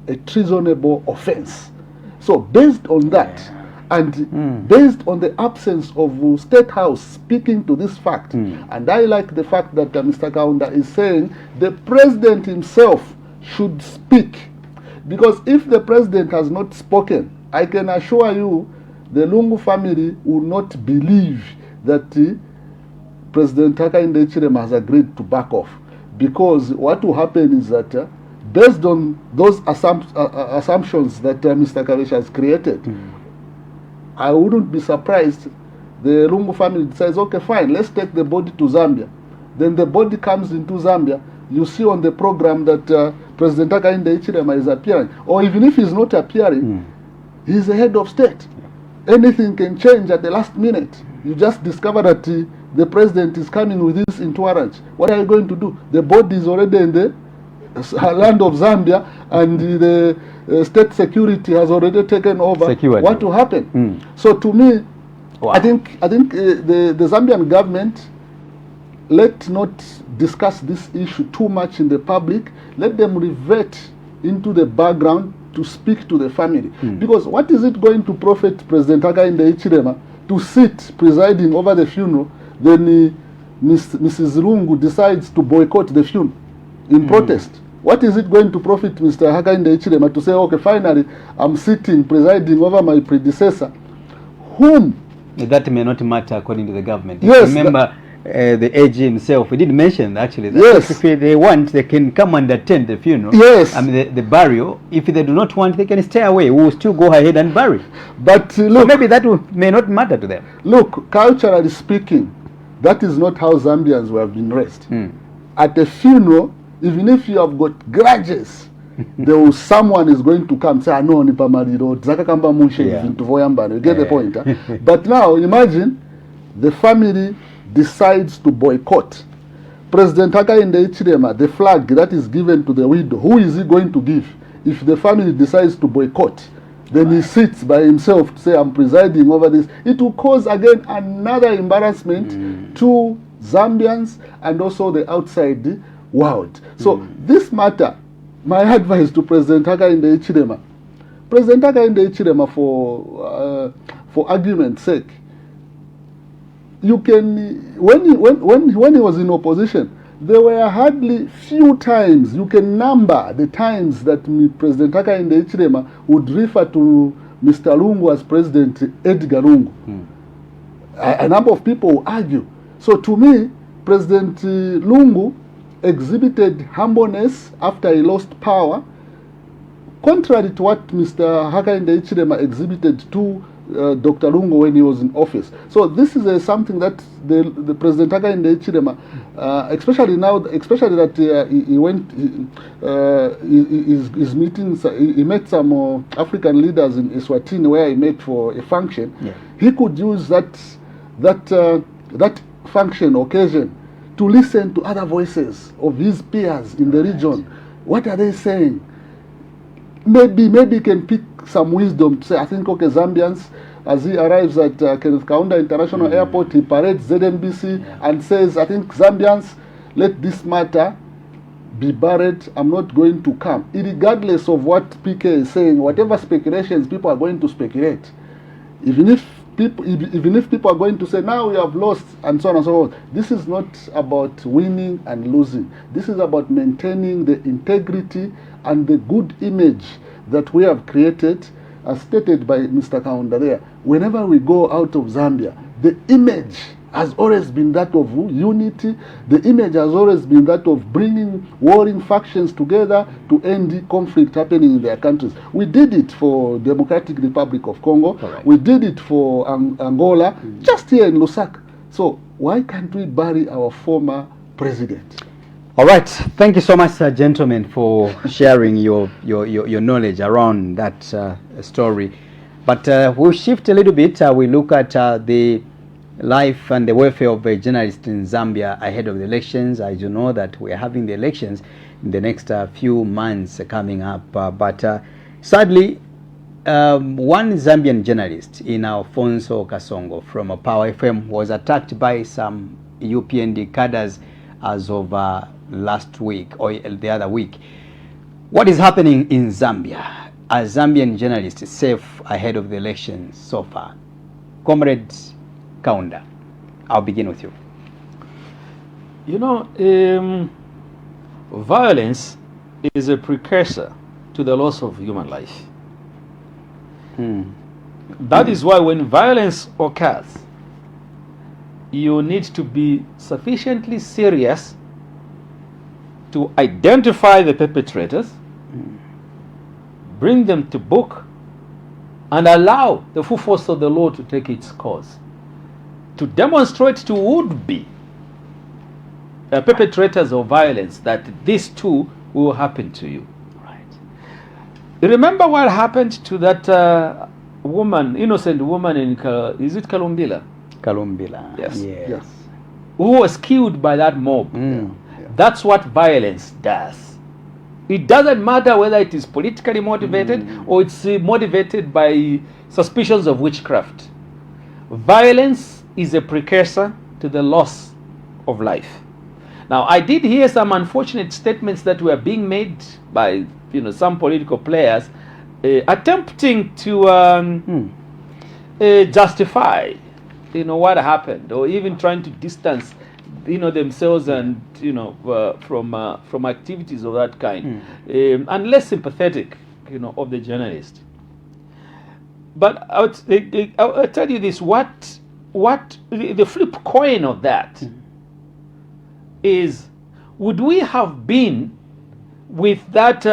a treasonable offense. So based on that, and based on the absence of State House speaking to this fact, and I like the fact that Mr. Kaunda is saying the president himself should speak, because if the president has not spoken, I can assure you the Lungu family will not believe that President Hakainde Hichilema has agreed to back off. Because what will happen is that based on those assumptions that Mr. Kabesha has created, I wouldn't be surprised the Lungu family says, okay, fine, let's take the body to Zambia. Then the body comes into Zambia. You see on the program that President Hakainde Hichilema is appearing. Or even if he's not appearing, he's the head of state. Anything can change at the last minute. You just discover that the president is coming with this entourage. What are you going to do? The body is already in the land of Zambia, and the state security has already taken over. Security. What will happen? So to me, wow. I think the Zambian government, let not discuss this issue too much in the public. Let them revert into the background to speak to the family. Because what is it going to profit President Hakainde Hichilema to sit presiding over the funeral, then Mrs. Lungu decides to boycott the funeral in protest? What is it going to profit Mr. Hakainde Hichilema to say, okay, finally, I'm sitting presiding over my predecessor, whom... That may not matter according to the government. Yes, remember, the AG himself, he did mention actually that yes, if they want, they can come and attend the funeral. Yes. I mean, the burial. If they do not want, they can stay away. We will still go ahead and bury. But look, so maybe that may not matter to them. Look, culturally speaking, that is not how Zambians have been raised. At a funeral, even if you have got grudges, someone is going to come say, no, ni pamariro, zakakamba munshe into voyambano. You get the point? Huh? But now, imagine the family decides to boycott. President Hakainde Hichilema, the flag that is given to the widow, who is he going to give if the family decides to boycott? Then he sits by himself to say, I'm presiding over this. It will cause, again, another embarrassment to Zambians and also the outside world. So this matter, my advice to President Hakainde Hichilema, President Hakainde Hichilema, for argument's sake, you can, when he was in opposition, there were hardly few times, you can number the times that President Hakainde Hichilema would refer to Mr. Lungu as President Edgar Lungu. A number of people will argue. So to me, President Lungu exhibited humbleness after he lost power, contrary to what Mr. Hakainde Hichilema exhibited to Dr. Lungu when he was in office. So this is something that the President Hakainde Hichilema, especially now, especially that he went, his meetings, he met some African leaders in Eswatini where he met for a function. Yeah. He could use that function occasion to listen to other voices of his peers in the region. What are they saying? Maybe he can pick some wisdom to say, I think, okay, Zambians, as he arrives at Kenneth Kaunda International Airport, he parades ZNBC and says, I think, Zambians, let this matter be buried. I'm not going to come. Regardless of what PK is saying, whatever speculations people are going to speculate, even if people are going to say, now we have lost, and so on and so forth, this is not about winning and losing. This is about maintaining the integrity and the good image that we have created, as stated by Mr. Kaunda there. Whenever we go out of Zambia, the image has always been that of unity. The image has always been that of bringing warring factions together to end the conflict happening in their countries. We did it for Democratic Republic of Congo. Correct. We did it for Angola, just here in Lusaka. So why can't we bury our former president? All right. Thank you so much, gentlemen, for sharing your knowledge around that story. But we'll shift a little bit. We look at the life and the welfare of a journalist in Zambia ahead of the elections. As you know that we are having the elections in the next few months coming up. But sadly, one Zambian journalist in Alfonso Kasongo from Power FM was attacked by some UPND cadres as of last week or the other week. What is happening in Zambia? Are Zambian journalists safe ahead of the elections so far? Comrade Kaunda, I'll begin with you. You know, violence is a precursor to the loss of human life. That is why when violence occurs, you need to be sufficiently serious to identify the perpetrators, bring them to book, and allow the full force of the law to take its course, to demonstrate to would-be perpetrators of violence that this too will happen to you. Right. Remember what happened to that woman, innocent woman in, is it Kalumbila? Kalumbila, yes. Who was killed by that mob. That's what violence does. It doesn't matter whether it is politically motivated or it's motivated by suspicions of witchcraft. Violence is a precursor to the loss of life. Now, I did hear some unfortunate statements that were being made by some political players attempting to justify what happened, or even trying to distance themselves and from activities of that kind, and less sympathetic of the journalist. But I'll tell you this: what the flip coin of that is, would we have been with that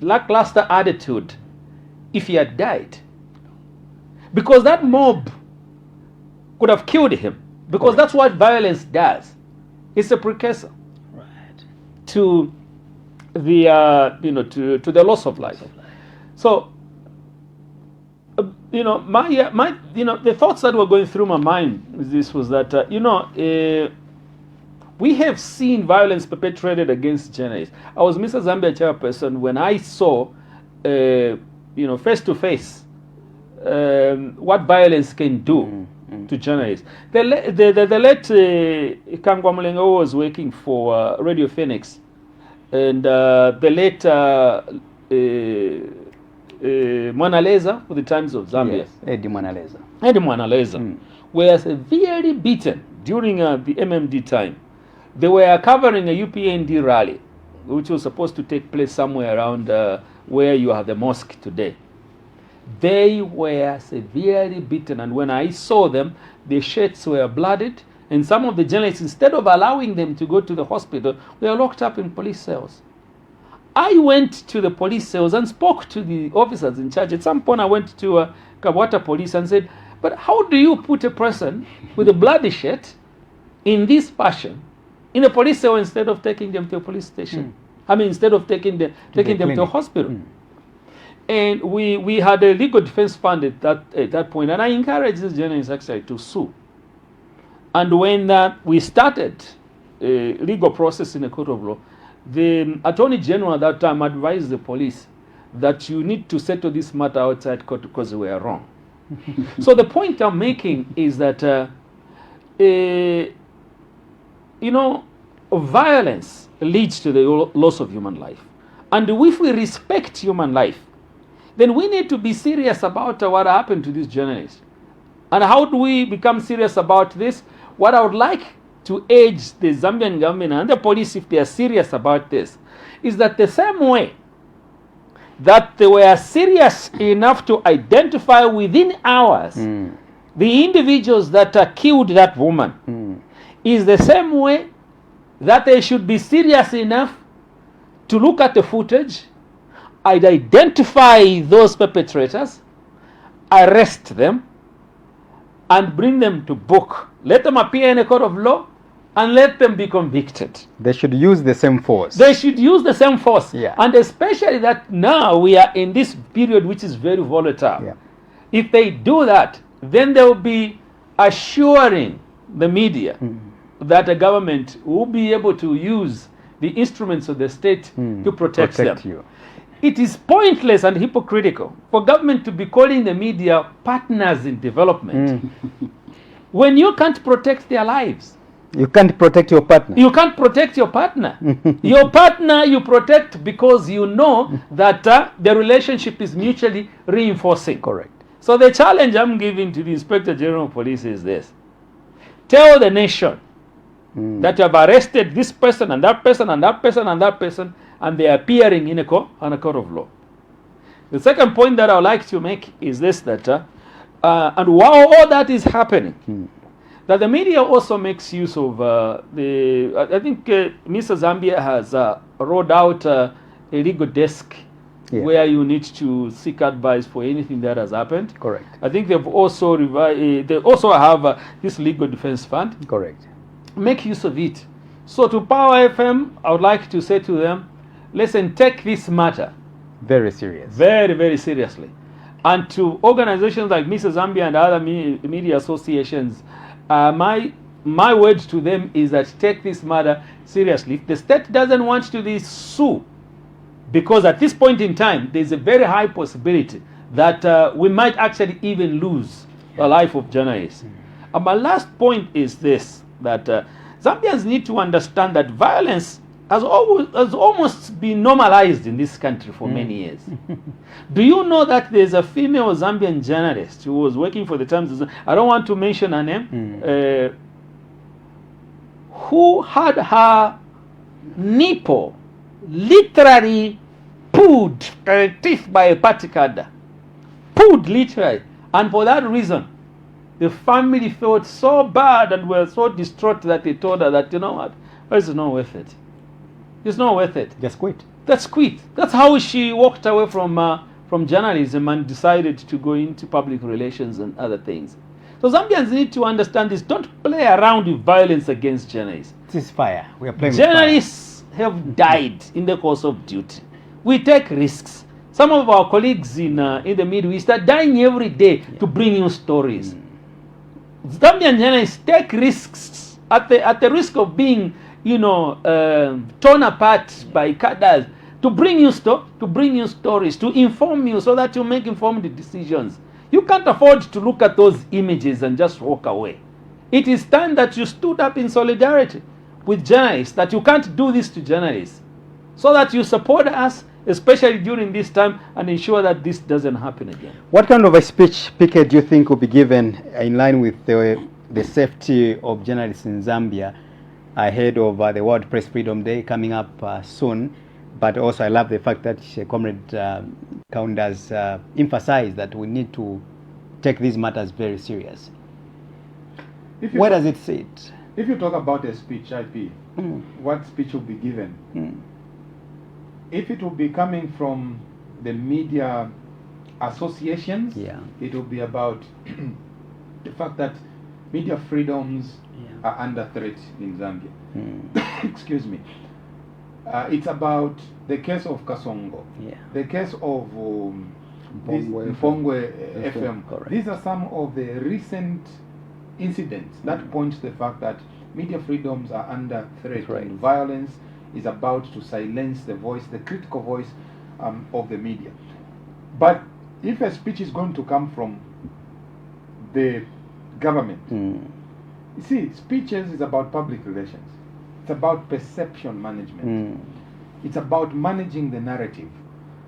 lackluster attitude if he had died? Because that mob could have killed him. Because that's what violence does. It's a precursor to the to the loss of life. So the thoughts that were going through my mind was that we have seen violence perpetrated against journalists. I was Mr. Zambia chairperson when I saw face to face, what violence can do to journalists. The late Kangwa Mulengo was working for Radio Phoenix, and the late Mwanawasa for the Times of Zambia. Yes, Eddie Mwanawasa. Eddie Mwanawasa were severely beaten during the MMD time. They were covering a UPND rally, which was supposed to take place somewhere around where you have the mosque today. They were severely beaten, and when I saw them, their shirts were blooded, and some of the journalists, instead of allowing them to go to the hospital, were locked up in police cells. I went to the police cells and spoke to the officers in charge. At some point, I went to Kabwata police and said, but how do you put a person with a bloody shirt in this fashion in a police cell instead of taking them to a police station? I mean, instead of taking them to a hospital. And we had a legal defense fund at that point, and I encouraged these journalists actually to sue. And when we started a legal process in a court of law, the Attorney General at that time advised the police that you need to settle this matter outside court because we are wrong. So the point I'm making is that, violence leads to the loss of human life. And if we respect human life, then we need to be serious about what happened to these journalists. And how do we become serious about this? What I would like to urge the Zambian government and the police, if they are serious about this, is that the same way that they were serious enough to identify within hours the individuals that killed that woman, is the same way that they should be serious enough to look at the footage, identify those perpetrators, arrest them, and bring them to book. Let them appear in a court of law, and let them be convicted. They should use the same force. They should use the same force. Yeah. And especially that now we are in this period which is very volatile. Yeah. If they do that, then they will be assuring the media that the government will be able to use the instruments of the state to protect them. You. It is pointless and hypocritical for government to be calling the media partners in development when you can't protect their lives. You can't protect your partner. You can't protect your partner. Your partner you protect because you know that the relationship is mutually reinforcing. Correct. So the challenge I'm giving to the Inspector General of Police is this. Tell the nation that you have arrested this person and that person and that person and that person, and they are appearing in a court of law. The second point that I would like to make is this, that and while all that is happening, that the media also makes use of I think Mr. Zambia has rolled out a legal desk where you need to seek advice for anything that has happened. Correct. I think they've also they also have this legal defense fund. Correct. Make use of it. So to Power FM, I would like to say to them, listen, take this matter very serious. Very, very seriously. And to organizations like Mr. Zambia and other media associations, my word to them is that take this matter seriously. If the state doesn't want to sue, because at this point in time, there's a very high possibility that we might actually even lose the life of journalists. And my last point is this, that Zambians need to understand that violence has almost been normalized in this country for many years. Do you know that there's a female Zambian journalist who was working for the Times, I don't want to mention her name, who had her nipple literally pulled teeth by a particada. Pulled literally. And for that reason, the family felt so bad and were so distraught that they told her that, you know what, it's not worth it. It's not worth it. Just quit. That's quit. That's how she walked away from journalism and decided to go into public relations and other things. So Zambians need to understand this. Don't play around with violence against journalists. This is fire. We are playing Journalists have died in the course of duty. We take risks. Some of our colleagues in the Middle East are dying every day to bring you stories. Zambian journalists take risks at the risk of being, torn apart by cadres. to bring you stories, to inform you so that you make informed decisions. You can't afford to look at those images and just walk away. It is time that you stood up in solidarity with journalists, that you can't do this to journalists, so that you support us, especially during this time, and ensure that this doesn't happen again. What kind of a speech picket do you think will be given in line with the safety of journalists in Zambia ahead of the World Press Freedom Day coming up soon? But also I love the fact that Comrade Kaunda's emphasized that we need to take these matters very serious. Where does it sit? If you talk about a speech, IP, what speech will be given? If it will be coming from the media associations, it will be about the fact that media freedoms are under threat in Zambia. Excuse me. It's about the case of Kasongo, the case of Mpongwe FM. Correct. These are some of the recent incidents that point to the fact that media freedoms are under threat, and violence is about to silence the voice, the critical voice of the media. But if a speech is going to come from the government, you see, speeches is about public relations. It's about perception management. It's about managing the narrative.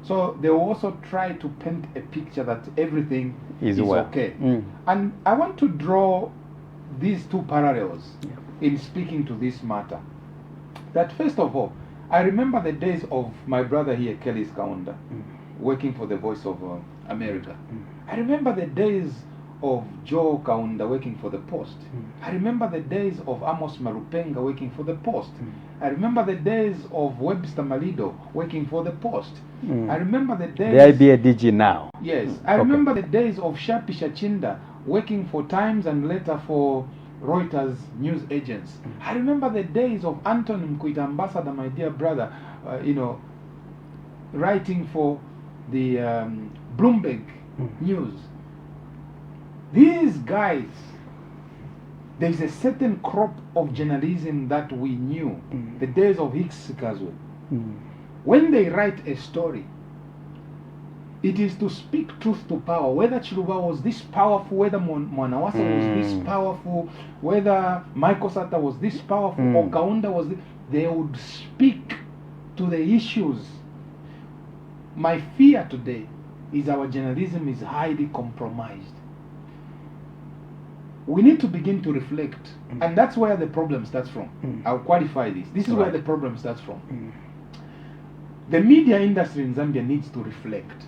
So they will also try to paint a picture that everything is okay. And I want to draw these two parallels in speaking to this matter. That first of all, I remember the days of my brother here, Kelly's Kaunda, working for the Voice of America. I remember the days of Joe Kaunda working for the Post. I remember the days of Amos Marupenga working for the Post. I remember the days of Webster Malido working for the Post. I remember the days... The IBA DG now. Yes. I remember the days of Shapi Shachinda working for Times and later for Reuters news agents. I remember the days of Anthony Mkuita, ambassador, my dear brother, writing for the Bloomberg News. These guys, there's a certain crop of journalism that we knew, the days of Hicks Sikazwe. When they write a story, it is to speak truth to power. Whether Chiluba was this powerful, whether Mwanawasa was this powerful, whether Michael Sata was this powerful, or Kaunda was this, they would speak to the issues. My fear today is our journalism is highly compromised. We need to begin to reflect, and that's where the problem starts from. I'll qualify this. This is where the problem starts from. The media industry in Zambia needs to reflect.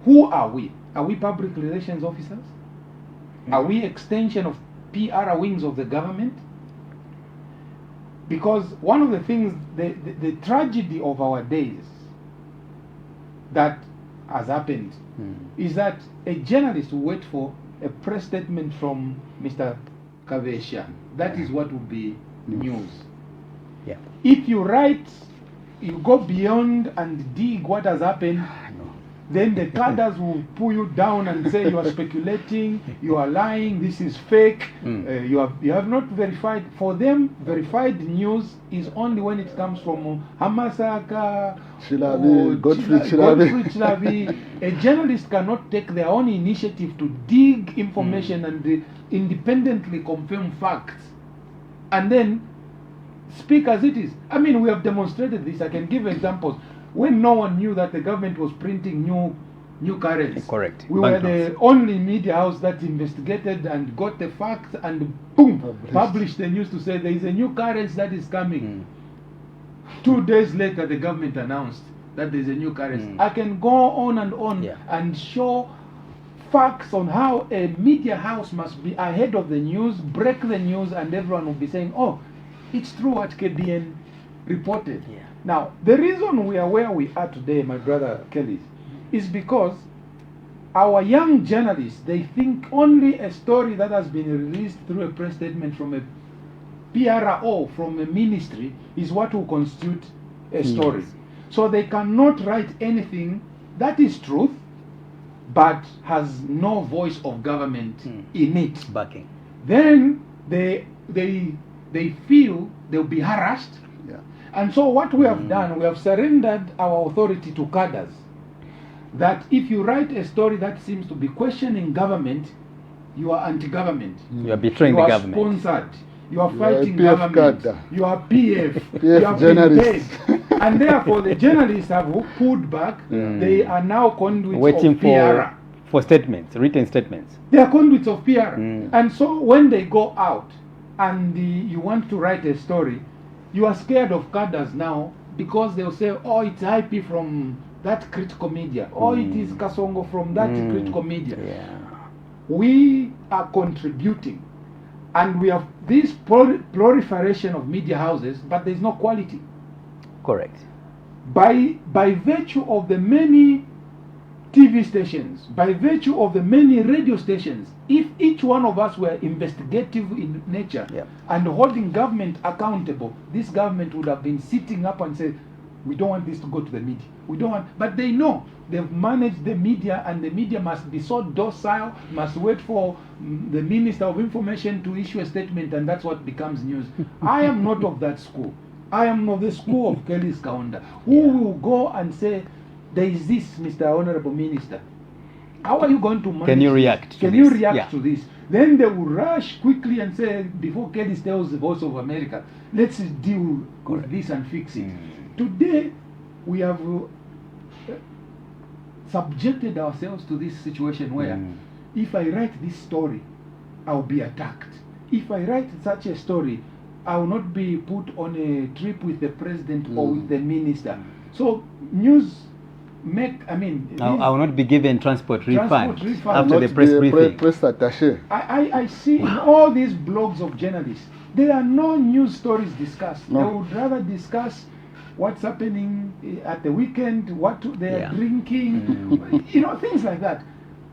Who are we? Are we public relations officers? Are we extension of PR wings of the government? Because one of the things, the tragedy of our days that has happened is that a journalist will wait for a press statement from Mr. Kavesha. That is what will be news. If you write, you go beyond and dig what has happened, then the cadres will pull you down and say you are speculating, you are lying, this is fake, you have not verified. For them, verified news is only when it comes from Hamasaka, Godfrey Chilabi. A journalist cannot take their own initiative to dig information and independently confirm facts and then speak as it is. I mean, we have demonstrated this. I can give examples. When no one knew that the government was printing new currency. Correct. We were the only media house that investigated and got the facts and boom, published the news to say there is a new currency that is coming. 2 days later, the government announced that there is a new currency. I can go on and show facts on how a media house must be ahead of the news, break the news, and everyone will be saying, oh, it's true what KBN reported. Now, the reason we are where we are today, my brother Kelly, is because our young journalists, they think only a story that has been released through a press statement from a PRO, from a ministry, is what will constitute a story. So they cannot write anything that is truth, but has no voice of government in it. Backing. Then they feel they'll be harassed Yeah. And so what we have done, we have surrendered our authority to cadres. That if you write a story that seems to be questioning government, you are anti-government. You are betraying the government. You are sponsored. You are You fighting are PF government. cadre. You are PF. PF you have journalists. been paid. And therefore the journalists have pulled back. They are now conduits Waiting of PR. for statements, written statements. They are conduits of PR. And so when they go out and you want to write a story, you are scared of cadres now because they'll say, oh, it's IP from that critical media. Oh, it is Kasongo from that critical media. Yeah. We are contributing. And we have this proliferation of media houses, but there's no quality. Correct. By virtue of the many TV stations, by virtue of the many radio stations, if each one of us were investigative in nature and holding government accountable, this government would have been sitting up and said, we don't want this to go to the media. We don't want, but they know they've managed the media, and the media must be so docile, must wait for the Minister of Information to issue a statement, and that's what becomes news. I am not of that school. I am of the school of Kelly's Kaunda, who will go and say, there is this, Mr. Honorable Minister. How are you going to manage? Can you react to Can this? you react Yeah. to this? Then they will rush quickly and say, before Kelly tells the Voice of America, let's deal with this and fix it. Today, we have subjected ourselves to this situation where if I write this story, I'll be attacked. If I write such a story, I will not be put on a trip with the president or with the minister. So news I will not be given transport refund after the press briefing. Press attaché. I see in all these blogs of journalists, there are no news stories discussed. No. They would rather discuss what's happening at the weekend, what they are drinking, things like that.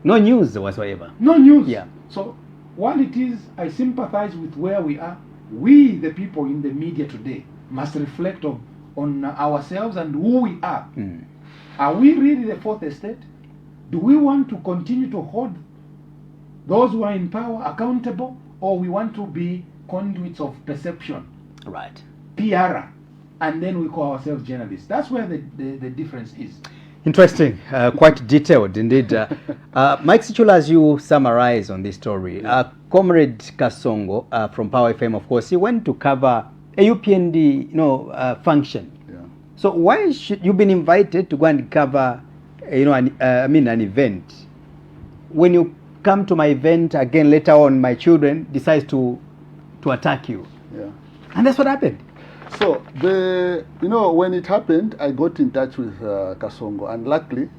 No news whatsoever. No news. Yeah. So while it is, I sympathize with where we are. We, the people in the media today, must reflect on ourselves and who we are. Are we really the fourth estate? Do we want to continue to hold those who are in power accountable, or we want to be conduits of perception? Right. PR. And then we call ourselves journalists. That's where the difference is. Interesting, quite detailed indeed. Mike Sichula, as you summarize on this story, Comrade Kasongo from Power FM, of course, he went to cover a UPND, function. Yeah. So why should you been invited to go and cover, an event? When you come to my event again later on, my children decides to attack you. Yeah. And that's what happened. So when it happened, I got in touch with Kasongo, and luckily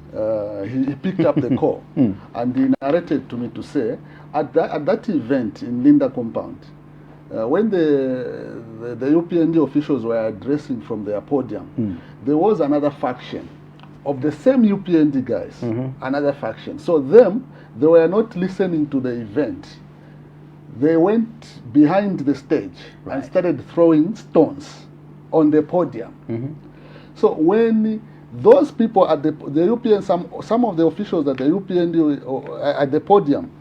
he picked up the call and he narrated to me to say at that event in Linda compound, when the UPND officials were addressing from their podium, there was another faction of the same UPND guys, another faction. So they were not listening to the event. They went behind the stage and started throwing stones on the podium. So when those people at the UPN, some of the officials at the UPN at the podium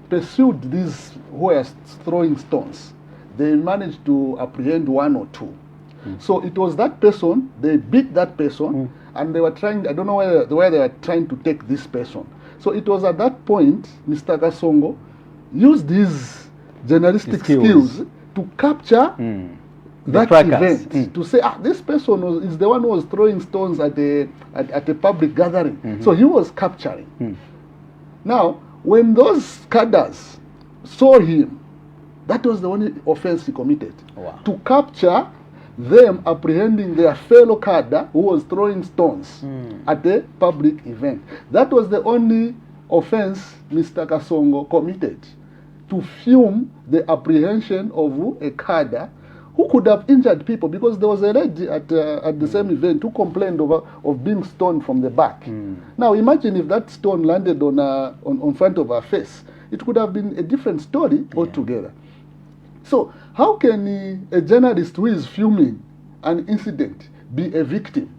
pursued these who were throwing stones, they managed to apprehend one or two. So it was that person, they beat that person, and they were trying, I don't know where they were trying to take this person. So it was at that point, Mr. Kasongo used his journalistic skills to capture that event, to say, this person is the one who was throwing stones at a public gathering. So he was capturing. Now, when those cadres saw him, that was the only offense he committed. Wow. To capture them apprehending their fellow cadre who was throwing stones at a public event. That was the only offense Mr. Kasongo committed. To film the apprehension of a cadre who could have injured people, because there was a lady at the same event who complained of being stoned from the back. Now imagine if that stone landed on front of her face. It could have been a different story altogether. So how can a journalist who is filming an incident be a victim?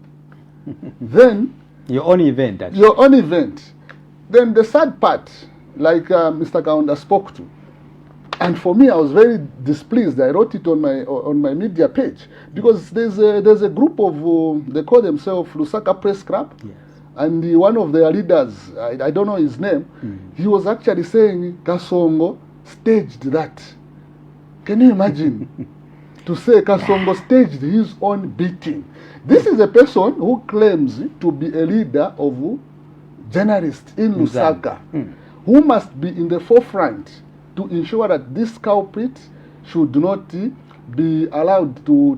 Then your own event, actually. Your own event. Then the sad part, like Mr. Kaunda spoke to, And for me, I was very displeased. I wrote it on my media page because there's a group of they call themselves Lusaka Press Club, Yes. and one of their leaders, I don't know his name, he was actually saying Kasongo staged that. Can you imagine? To say Kasongo staged his own beating. This is a person who claims to be a leader of journalists in Lusaka, who must be in the forefront to ensure that this culprit should not be allowed to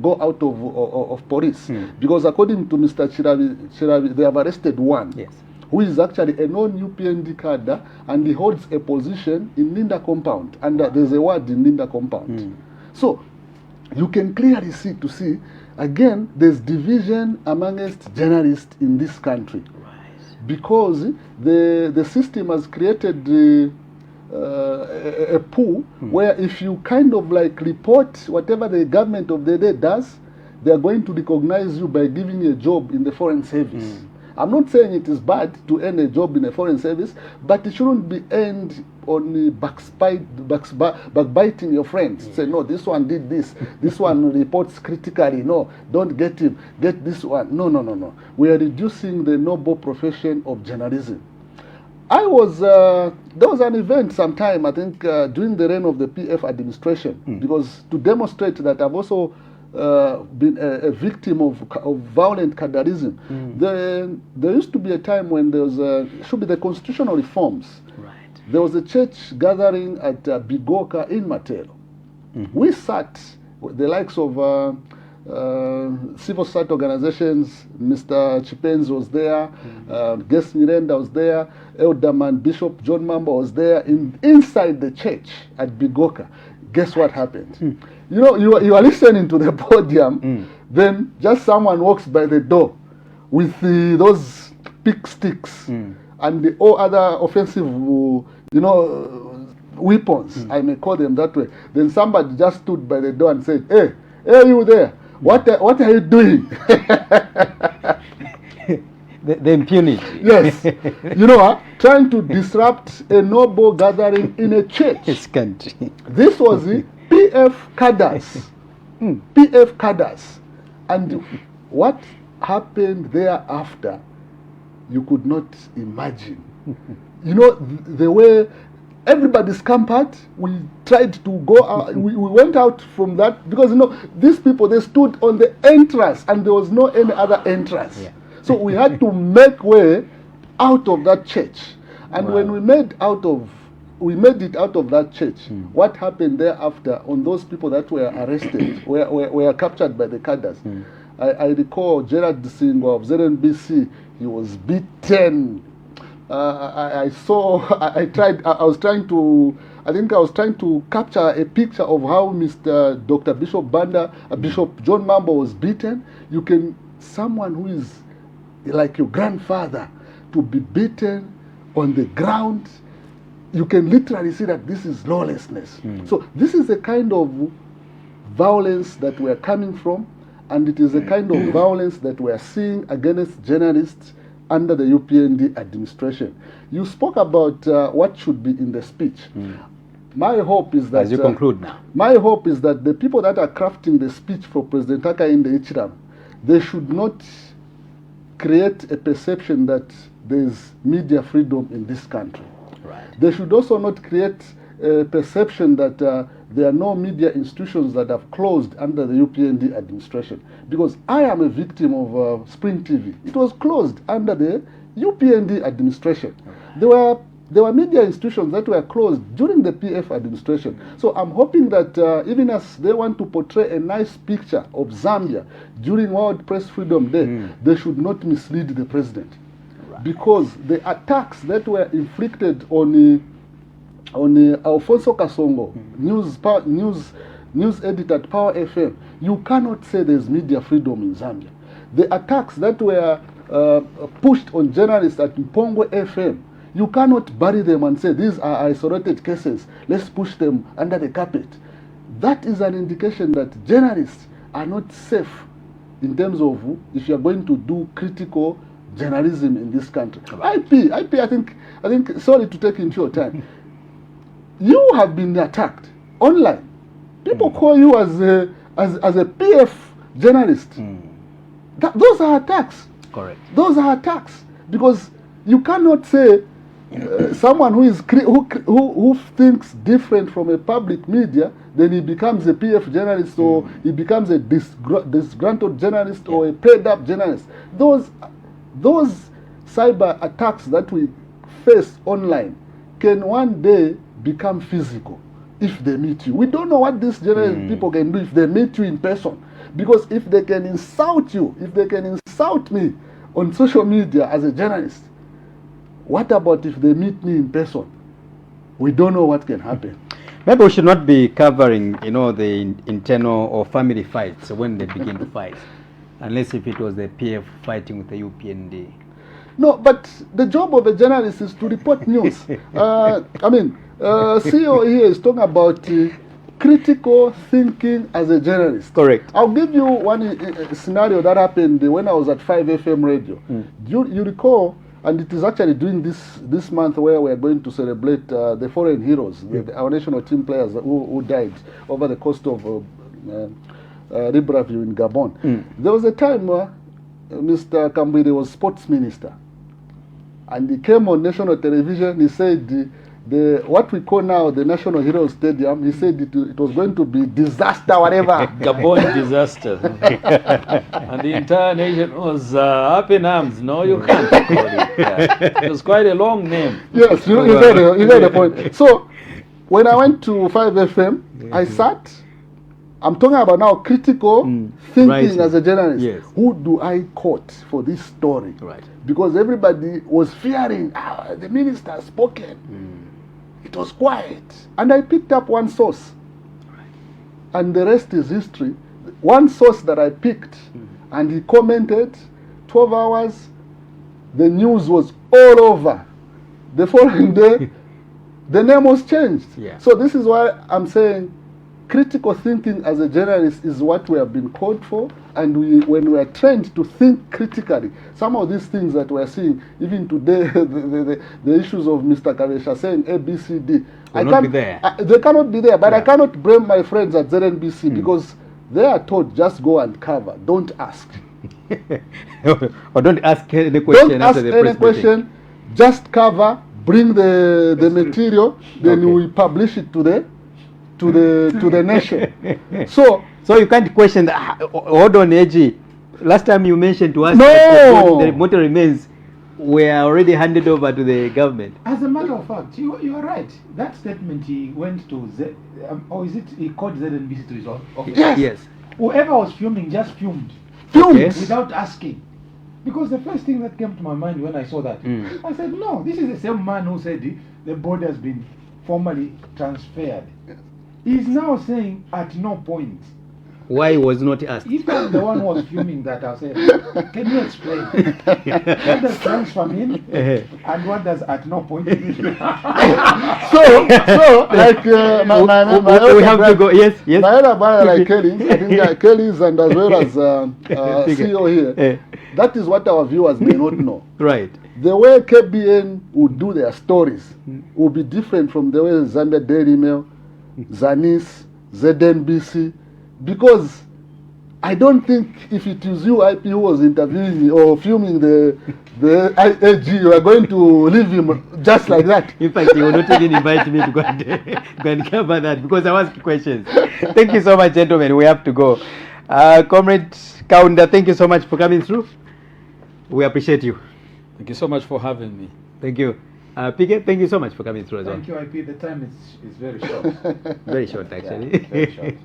go out of police. Because according to Mr. Chirabi, they have arrested one, Yes. who is actually a non-UPND cadre, and he holds a position in Linda compound, and there's a ward in Linda compound. So you can clearly see, again, there's division amongst journalists in this country. Because the system has created a pool where if you kind of like report whatever the government of the day does, they are going to recognize you by giving you a job in the foreign service. I'm not saying it is bad to earn a job in a foreign service, but it shouldn't be earned on backbiting your friends. Say, no, this one did this. This one reports critically. No, don't get him. Get this one. No. We are reducing the noble profession of journalism. There was an event sometime, I think, during the reign of the PF administration, because to demonstrate that I've also been a victim of violent cadreism. There used to be a time when there was should be the constitutional reforms. Right. There was a church gathering at Bigoka in Matelo. We sat, the likes of civil society organizations. Mr. Chipenzi was there, Guest Miranda was there, Elderman Bishop John Mamba was there inside the church at Bigoka. Guess what happened? You know, you are listening to the podium, then just someone walks by the door with those pick sticks and all other offensive, weapons, I may call them that way. Then somebody just stood by the door and said, hey, you there, what are you doing? The impunity. Yes. Trying to disrupt a noble gathering in a church. This country. This was the PF cadres. PF cadres. And what happened thereafter, you could not imagine. The way everybody scampered, we tried to go out, we went out from that, because these people, they stood on the entrance and there was no any other entrance. Yeah. So we had to make way out of that church. And when we made it out of that church, what happened thereafter on those people that were arrested, were captured by the cadres? I recall Gerard Singo of ZNBC, he was beaten. I was trying to capture a picture of how Mr. Dr. Bishop Banda, Bishop John Mambo was beaten. Someone who is like your grandfather to be beaten on the ground, you can literally see that this is lawlessness. So this is the kind of violence that we are coming from, and it is a kind of violence that we are seeing against journalists under the UPND administration. You spoke about what should be in the speech. My hope is that, as you conclude now, my hope is that the people that are crafting the speech for President Hakainde Hichilema, they should not create a perception that there is media freedom in this country. Right. They should also not create a perception that there are no media institutions that have closed under the UPND administration. Because I am a victim of Spring TV. It was closed under the UPND administration. Right. There were media institutions that were closed during the PF administration. So I'm hoping that even as they want to portray a nice picture of Zambia during World Press Freedom Day, they should not mislead the president. Right. Because the attacks that were inflicted on Alfonso Kasongo, news editor at Power FM, you cannot say there's media freedom in Zambia. The attacks that were pushed on journalists at Mpongo FM, you cannot bury them and say these are isolated cases, let's push them under the carpet. That is an indication that journalists are not safe in terms of if you are going to do critical journalism in this country. IP, I think, sorry to take into your time. you have been attacked online. People call you as a PF journalist. Those are attacks. Correct. Those are attacks, because you cannot say someone who is who thinks different from a public media, then he becomes a PF journalist, or he becomes a disgruntled journalist, or a paid up journalist. Those cyber attacks that we face online can one day become physical if they meet you. We don't know what these journalist people can do if they meet you in person, because if they can insult you, if they can insult me on social media as a journalist, what about if they meet me in person? We don't know what can happen. Maybe we should not be covering, the internal or family fights when they begin to fight, unless if it was the PF fighting with the UPND. No, but the job of a journalist is to report news. CEO here is talking about critical thinking as a journalist. Correct. I'll give you one scenario that happened when I was at 5FM radio. You recall, and it is actually during this month where we are going to celebrate the foreign heroes, our national team players who died over the coast of Libreville in Gabon. There was a time Mr. Kambwide was sports minister, and he came on national television. He said what we call now the National Heroes Stadium, he said it was going to be disaster, whatever. Gabon disaster. And the entire nation was up in arms. No, you can't call it. Yeah. It was quite a long name. Yes, you got the point. So when I went to 5FM, I sat. I'm talking about now critical thinking as a journalist. Yes. Who do I quote for this story? Right. Because everybody was fearing, the minister has spoken. It was quiet. And I picked up one source. Right. And the rest is history. One source that I picked, and he commented, 12 hours, the news was all over. The following day, the name was changed. Yeah. So this is why I'm saying critical thinking as a journalist is what we have been called for, and when we are trained to think critically, some of these things that we are seeing, even today, the issues of Mr. Karesha saying A, B, C, D, they cannot be there. They cannot be there, but I cannot blame my friends at ZNBC because they are told just go and cover, don't ask. Or don't ask any question. Don't ask any question, just cover, bring the material, then we publish it to the nation. So you can't question that. Hold on, AG. Last time you mentioned to us that the motor remains were already handed over to the government. As a matter of fact, you are right. That statement he went to or is it he called ZNBC to his office? Yes. Whoever was filming just filmed. Yes. Without asking. Because the first thing that came to my mind when I saw that, I said, no, this is the same man who said the board has been formally transferred. He's now saying at no point. Why was not asked? If I'm the one who was filming that, I'll say, can you explain? What does transfer mean? And what does at no point mean? so like we have to go. Yes. My other brother like Kelly's, I think Kelly's and as well as CEO here. That is what our viewers may not know. Right. The way KBN would do their stories will be different from the way Zambia Daily Mail, Zanis, ZNBC, because I don't think if it is you, IP, who was interviewing me or filming the AG, you are going to leave him just like that. In fact, you will not even invite me to go and cover that because I asked questions. Thank you so much, gentlemen. We have to go. Comrade Kaunda, thank you so much for coming through. We appreciate you. Thank you so much for having me. Thank you. Pike, thank you so much for coming through as well. Thank you, IP. The time is very short. Very short, actually. Yeah, very short.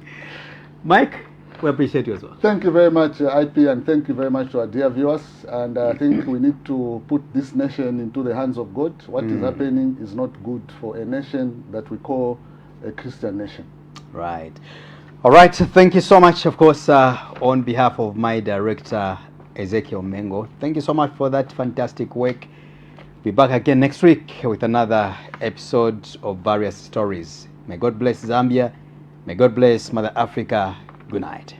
Mike, we appreciate you as well. Thank you very much, IP, and thank you very much to our dear viewers. And I think we need to put this nation into the hands of God. What is happening is not good for a nation that we call a Christian nation. Right. All right. Thank you so much, of course, on behalf of my director, Ezekiel Mengo. Thank you so much for that fantastic work. Be back again next week with another episode of various stories. May God bless Zambia. May God bless Mother Africa. Good night.